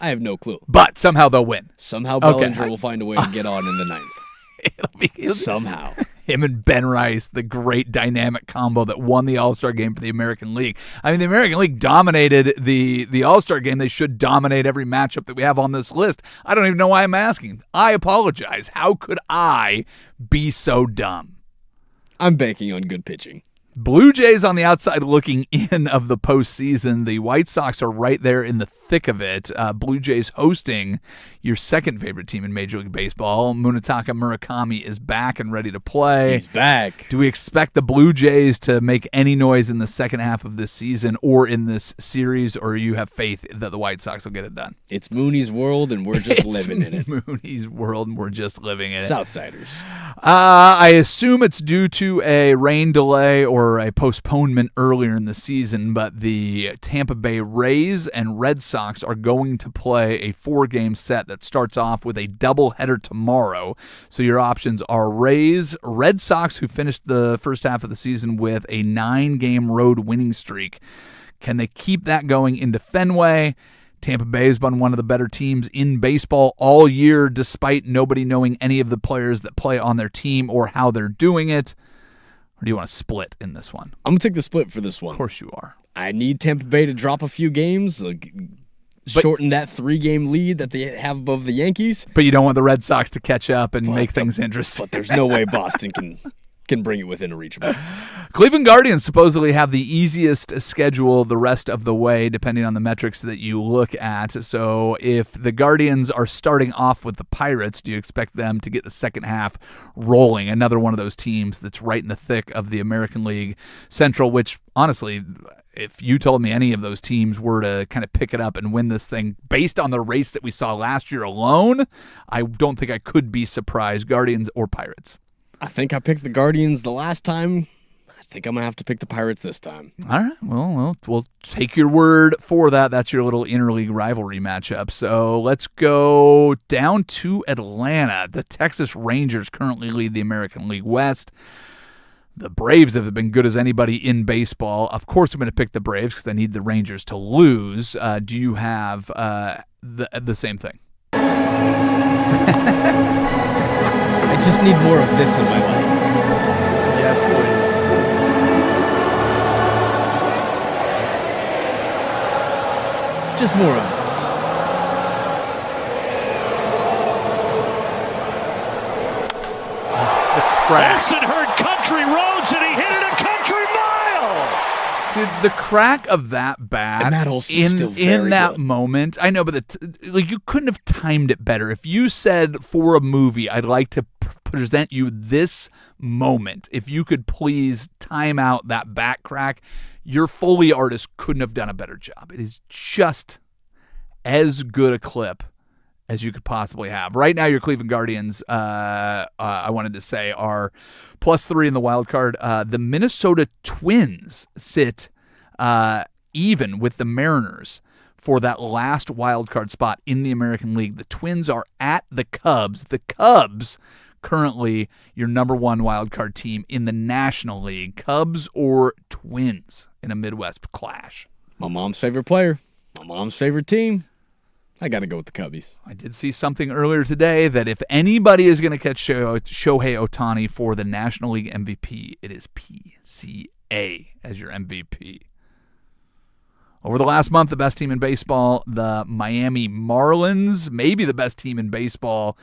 I have no clue. But somehow they'll win. Somehow Bellinger will find a way to get on in the ninth. Somehow. Him and Ben Rice, the great dynamic combo that won the All-Star game for the American League. I mean, the American League dominated the All-Star game. They should dominate every matchup that we have on this list. I don't even know why I'm asking. I apologize. How could I be so dumb? I'm banking on good pitching. Blue Jays on the outside looking in of the postseason. The White Sox are right there in the thick of it. Blue Jays hosting your second favorite team in Major League Baseball. Munetaka Murakami is back and ready to play. He's back. Do we expect the Blue Jays to make any noise in the second half of this season or in this series, or you have faith that the White Sox will get it done? It's Mooney's world, and we're just living in it. Mooney's world, and we're just living in it. Southsiders. I assume it's due to a rain delay or a postponement earlier in the season, but the Tampa Bay Rays and Red Sox are going to play a 4-game set that starts off with a doubleheader tomorrow. So your options are Rays, Red Sox, who finished the first half of the season with a 9-game road winning streak. Can they keep that going into Fenway? Tampa Bay has been one of the better teams in baseball all year, despite nobody knowing any of the players that play on their team or how they're doing it. Or do you want to split in this one? I'm going to take the split for this one. Of course you are. I need Tampa Bay to drop a few games, shorten that 3-game lead that they have above the Yankees. But you don't want the Red Sox to catch up and make things interesting. But there's no way Boston can bring it within a reachable. Cleveland Guardians supposedly have the easiest schedule the rest of the way, depending on the metrics that you look at. So if the Guardians are starting off with the Pirates, do you expect them to get the second half rolling? Another one of those teams that's right in the thick of the American League Central, which honestly, if you told me any of those teams were to kind of pick it up and win this thing based on the race that we saw last year alone, I don't think I could be surprised, Guardians or Pirates. I think I picked the Guardians the last time. think I'm going to have to pick the Pirates this time. All right. Well, we'll take your word for that. That's your little interleague rivalry matchup. So let's go down to Atlanta. The Texas Rangers currently lead the American League West. The Braves have been good as anybody in baseball. Of course, I'm going to pick the Braves because I need the Rangers to lose. Do you have the same thing? I just need more of this in my life. Yes, please. Just more of this. The crack. Olsen heard country roads and he hit it a country mile. Dude, the crack of that bat And Matt Olson's still very in that good. moment, I know, but you couldn't have timed it better. If you said for a movie, I'd like to present you this moment, if you could please time out that bat crack, your Foley artist couldn't have done a better job. It is just as good a clip as you could possibly have. Right now, your Cleveland Guardians, I wanted to say, are +3 in the wild card. The Minnesota Twins sit even with the Mariners for that last wild card spot in the American League. The Twins are at the Cubs. The Cubs, currently your number one wild card team in the National League. Cubs or Twins in a Midwest clash. My mom's favorite player. My mom's favorite team. I got to go with the Cubbies. I did see something earlier today that if anybody is going to catch Shohei Ohtani for the National League MVP, it is PCA as your MVP. Over the last month, the best team in baseball, the Miami Marlins, maybe the best team in baseball,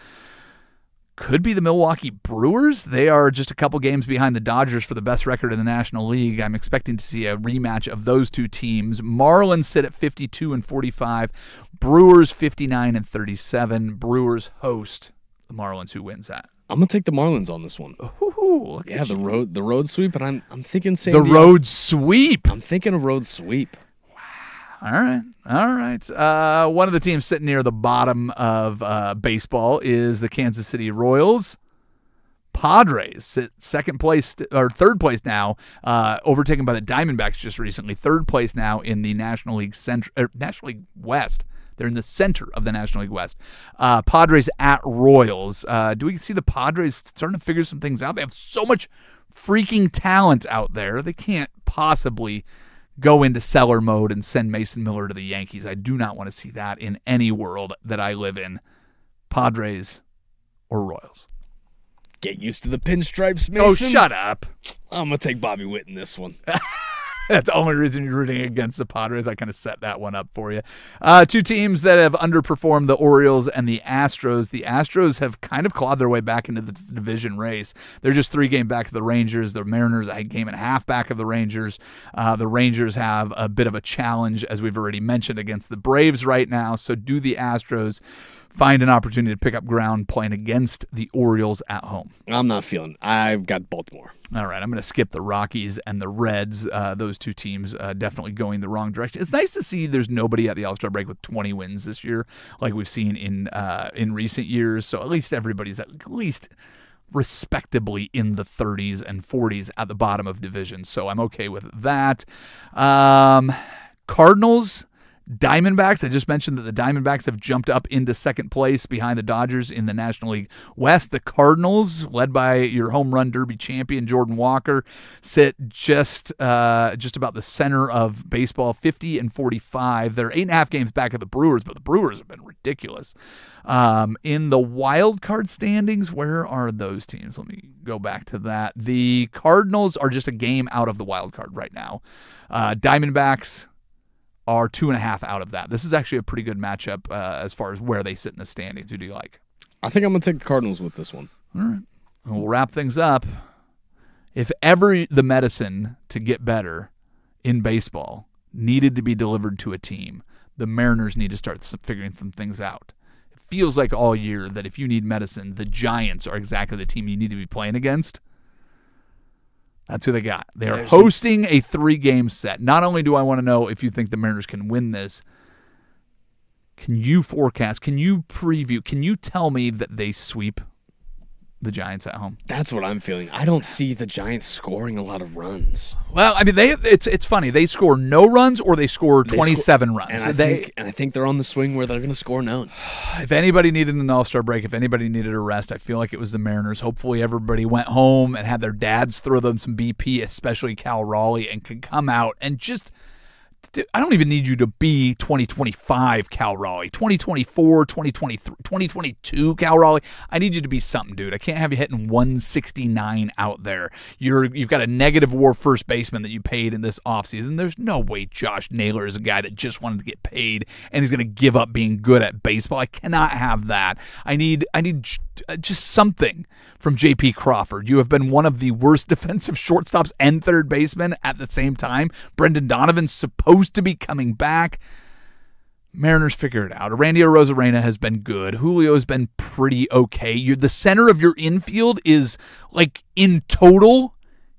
could be the Milwaukee Brewers. They are just a couple games behind the Dodgers for the best record in the National League. I'm expecting to see a rematch of those two teams. Marlins sit at 52-45. Brewers 59-37. Brewers host the Marlins. Who wins that? I'm gonna take the Marlins on this one. Ooh, Yeah, the road sweep, but I'm thinking San The Diego. road sweep. I'm thinking a road sweep. All right. One of the teams sitting near the bottom of baseball is the Kansas City Royals. Padres sit third place now, overtaken by the Diamondbacks just recently. Third place now in the National League West. They're in the center of the National League West. Padres at Royals. Do we see the Padres starting to figure some things out? They have so much freaking talent out there. They can't possibly go into seller mode and send Mason Miller to the Yankees. I do not want to see that in any world that I live in. Padres or Royals. Get used to the pinstripes, Mason. Oh, shut up. I'm going to take Bobby Witt in this one. That's the only reason you're rooting against the Padres. I kind of set that one up for you. Two teams that have underperformed, the Orioles and the Astros. The Astros have kind of clawed their way back into the division race. They're just 3 games back of the Rangers. The Mariners a game and a half back of the Rangers. The Rangers have a bit of a challenge, as we've already mentioned, against the Braves right now. So do the Astros find an opportunity to pick up ground playing against the Orioles at home? I'm not feeling it. I've got Baltimore. All right, I'm going to skip the Rockies and the Reds. Those two teams definitely going the wrong direction. It's nice to see there's nobody at the All-Star break with 20 wins this year like we've seen in recent years. So at least everybody's at least respectably in the 30s and 40s at the bottom of divisions. So I'm okay with that. Cardinals, Diamondbacks. I just mentioned that the Diamondbacks have jumped up into second place behind the Dodgers in the National League West. The Cardinals, led by your home run derby champion Jordan Walker, sit just about the center of baseball, 50-45. They're 8.5 games back of the Brewers, but the Brewers have been ridiculous. In the wild card standings, where are those teams? Let me go back to that. The Cardinals are just a game out of the wild card right now. Diamondbacks are 2.5 out of that. This is actually a pretty good matchup as far as where they sit in the standings. Who do you like? I think I'm going to take the Cardinals with this one. All right. And we'll wrap things up. If ever the medicine to get better in baseball needed to be delivered to a team, the Mariners need to start figuring some things out. It feels like all year that if you need medicine, the Giants are exactly the team you need to be playing against. That's who they got. They are hosting a 3-game set. Not only do I want to know if you think the Mariners can win this, can you forecast, can you preview, can you tell me that they sweep? the Giants at home. That's what I'm feeling. I don't see the Giants scoring a lot of runs. Well, I mean, it's funny. They score no runs or they score 27 runs. And I think they're on the swing where they're going to score none. If anybody needed an All-Star break, if anybody needed a rest, I feel like it was the Mariners. Hopefully everybody went home and had their dads throw them some BP, especially Cal Raleigh, and could come out and just – I don't even need you to be 2025 Cal Raleigh, 2024, 2023, 2022 Cal Raleigh. I need you to be something, dude. I can't have you hitting 169 out there. You've got a negative WAR first baseman that you paid in this offseason. There's no way Josh Naylor is a guy that just wanted to get paid and he's going to give up being good at baseball. I cannot have that. I need just something from J.P. Crawford. You have been one of the worst defensive shortstops and third baseman at the same time. Brendan Donovan's supposed to be coming back. Mariners figure it out. Randy Arozarena has been good. Julio's been pretty okay. The center of your infield is, like, in total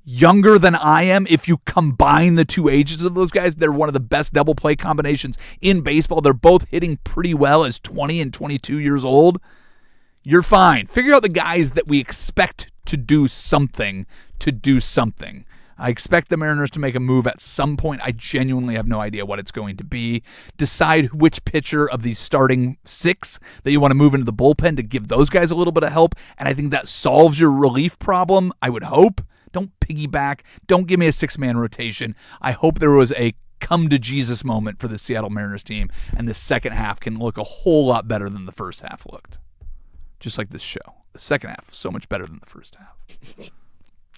younger than I am. If you combine the two ages of those guys, they're one of the best double play combinations in baseball. They're both hitting pretty well as 20 and 22 years old. You're fine. Figure out the guys that we expect to do something. I expect the Mariners to make a move at some point. I genuinely have no idea what it's going to be. Decide which pitcher of these starting 6 that you want to move into the bullpen to give those guys a little bit of help, and I think that solves your relief problem, I would hope. Don't piggyback. Don't give me a 6-man rotation. I hope there was a come-to-Jesus moment for the Seattle Mariners team, and the second half can look a whole lot better than the first half looked. Just like this show. The second half, so much better than the first half.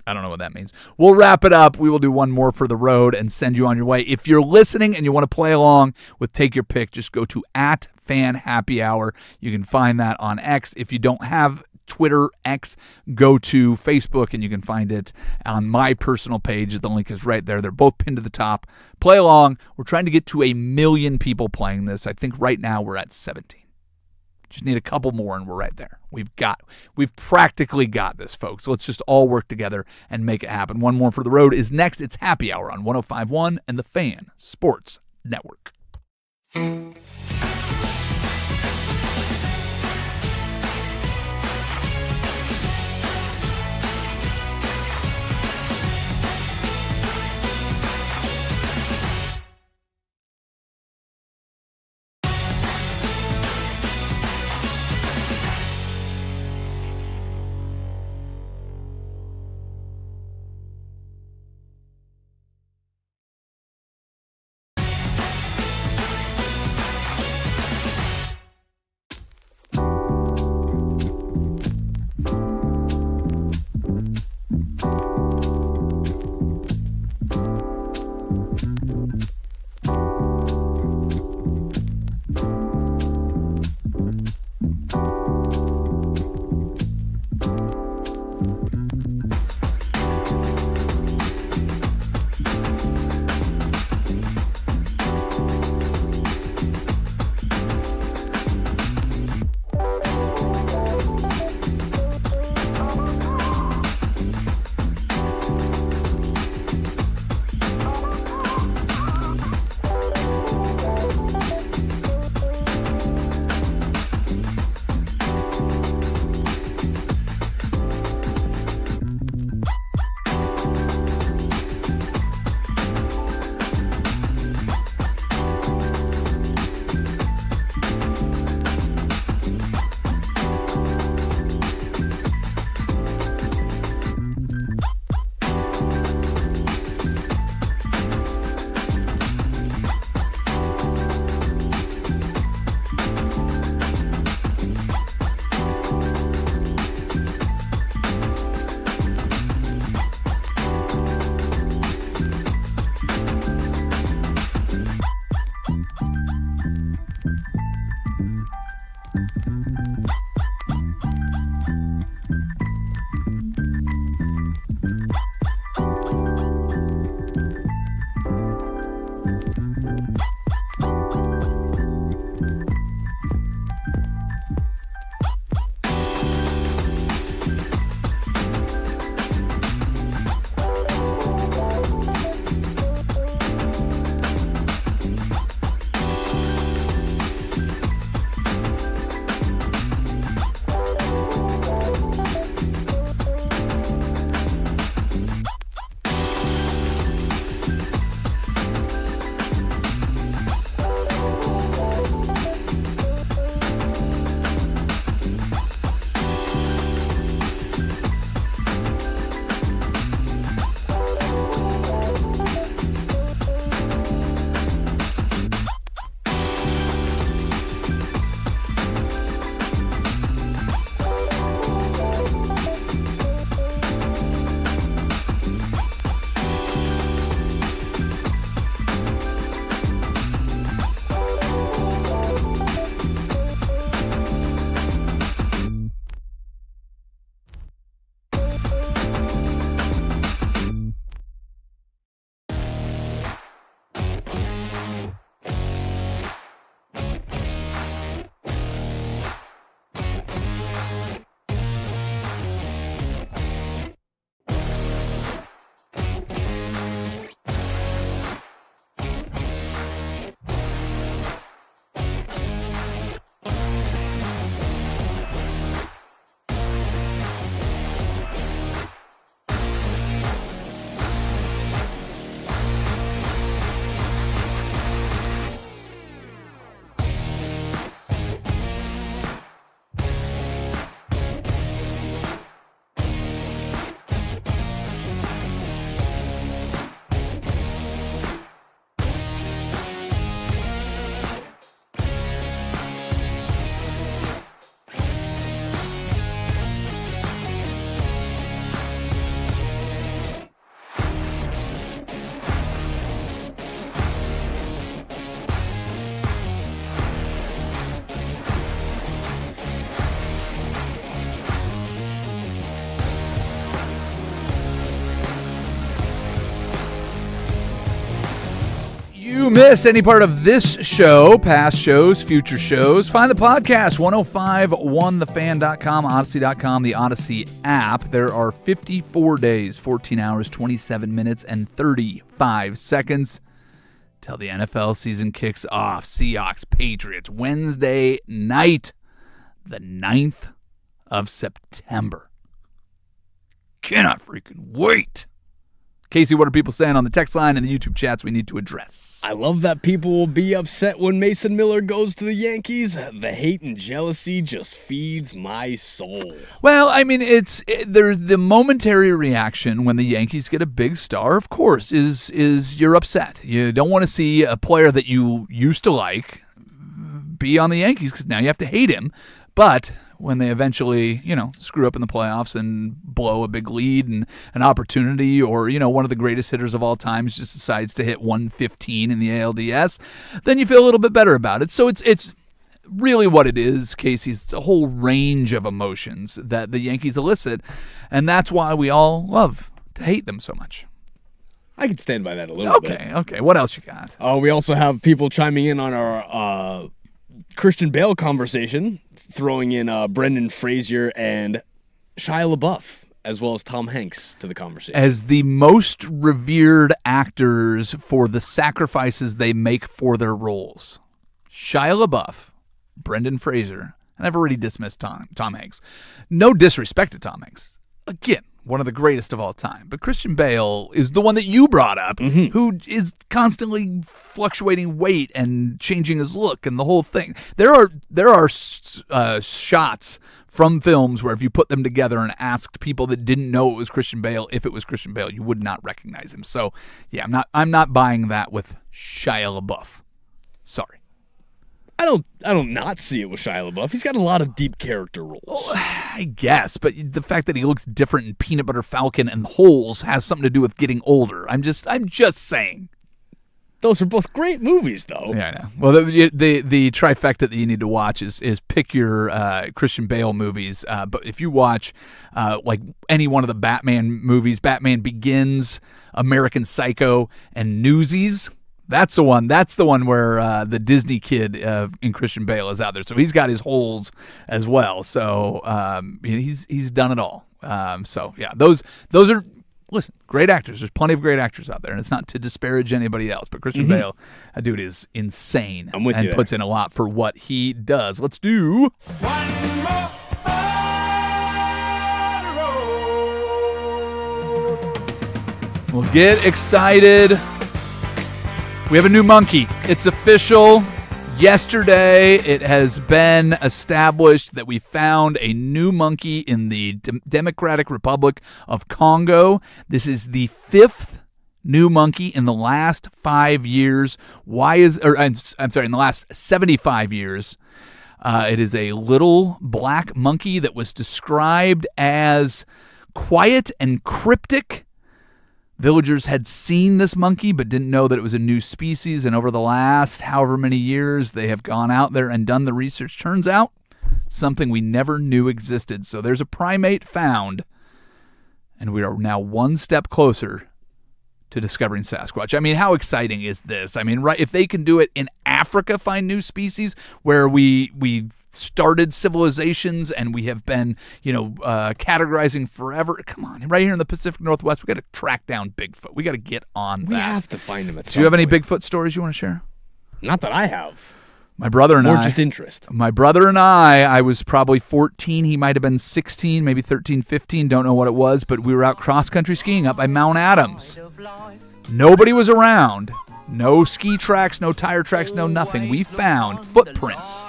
I don't know what that means. We'll wrap it up. We will do one more for the road and send you on your way. If you're listening and you want to play along with Take Your Pick, just go to @FanHappyHour. You can find that on X. If you don't have Twitter, X, go to Facebook, and you can find it on my personal page. The link is right there. They're both pinned to the top. Play along. We're trying to get to 1 million people playing this. I think right now we're at 17. Just need a couple more and we're right there. We've practically got this, folks. So let's just all work together and make it happen. One more for the road is next. It's Happy Hour on 105.1 and the Fan Sports Network. you missed any part of this show, past shows, future shows, find the podcast, 1051thefan.com, Odyssey.com, the Odyssey app. There are 54 days, 14 hours, 27 minutes, and 35 seconds till the NFL season kicks off. Seahawks, Patriots, Wednesday night, the 9th of September. Cannot freaking wait. Casey, what are people saying on the text line and the YouTube chats we need to address? I love that people will be upset when Mason Miller goes to the Yankees. The hate and jealousy just feeds my soul. Well, I mean, there's the momentary reaction when the Yankees get a big star, of course, is you're upset. You don't want to see a player that you used to like be on the Yankees because now you have to hate him. But when they eventually, screw up in the playoffs and blow a big lead and an opportunity, or, one of the greatest hitters of all time just decides to hit 115 in the ALDS, then you feel a little bit better about it. So it's really what it is, Casey. It's a whole range of emotions that the Yankees elicit, and that's why we all love to hate them so much. I can stand by that a little bit. Okay. What else you got? We also have people chiming in on our Christian Bale conversation, throwing in Brendan Fraser and Shia LaBeouf, as well as Tom Hanks, to the conversation. As the most revered actors for the sacrifices they make for their roles. Shia LaBeouf, Brendan Fraser, and I've already dismissed Tom Hanks. No disrespect to Tom Hanks. Again, one of the greatest of all time. But Christian Bale is the one that you brought up, who is constantly fluctuating weight and changing his look and the whole thing. There are shots from films where if you put them together and asked people that didn't know it was Christian Bale if it was Christian Bale, you would not recognize him. So, yeah, I'm not buying that with Shia LaBeouf. Sorry. I don't not see it with Shia LaBeouf. He's got a lot of deep character roles. Well, I guess, but the fact that he looks different in Peanut Butter Falcon and Holes has something to do with getting older. I'm just saying. Those are both great movies, though. Yeah, I know. Well, the trifecta that you need to watch is pick your Christian Bale movies. But if you watch like any one of the Batman movies, Batman Begins, American Psycho, and Newsies. That's the one. That's the one where the Disney kid in Christian Bale is out there. So he's got his holes as well. So he's done it all. So yeah, those are great actors. There's plenty of great actors out there, and it's not to disparage anybody else. But Christian Bale, that dude is insane. I'm with you and puts in a lot for what he does. Let's do One more road. We'll get excited. We have a new monkey. It's official. Yesterday, it has been established that we found a new monkey in the Democratic Republic of Congo. This is the 5th new monkey in the last 5 years. In the last 75 years. It is a little black monkey that was described as quiet and cryptic. Villagers had seen this monkey but didn't know that it was a new species, and over the last however many years, they have gone out there and done the research. Turns out, something we never knew existed. So there's a primate found, and we are now one step closer to discovering Sasquatch. I mean, how exciting is this? I mean, right? If they can do it in Africa, find new species where we started civilizations and we have been, categorizing forever. Come on, right here in the Pacific Northwest, we got to track down Bigfoot. We got to get on that. We have to find him at some Do you have any point. Bigfoot stories you want to share? Not that I have. My brother and Or just interest. My brother and I was probably 14. He might have been 16, maybe 13, 15. Don't know what it was, but we were out cross-country skiing up by Mount Adams. Nobody was around. No ski tracks, no tire tracks, no nothing. We found footprints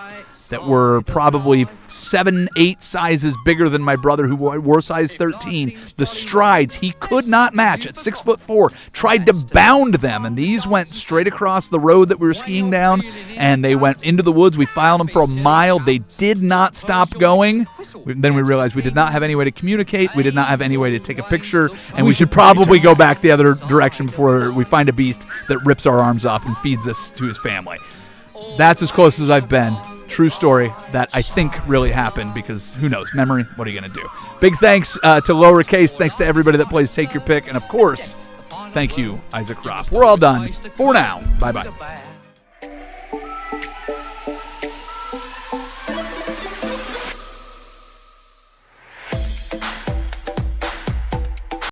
that were probably 7, 8 sizes bigger than my brother, who wore size 13. The strides he could not match at 6'4", tried to bound them, and these went straight across the road that we were skiing down, and they went into the woods. We followed them for a mile. They did not stop going. Then we realized we did not have any way to communicate. We did not have any way to take a picture, and we should probably go back the other direction before we find a beast that rips our arms off and feeds us to his family. That's as close as I've been. True story that I think really happened, because who knows? Memory, what are you going to do? Big thanks to Lowercase. Thanks to everybody that plays Take Your Pick. And, of course, Thank you, Isaac Ropp. We're all done for now. Bye-bye.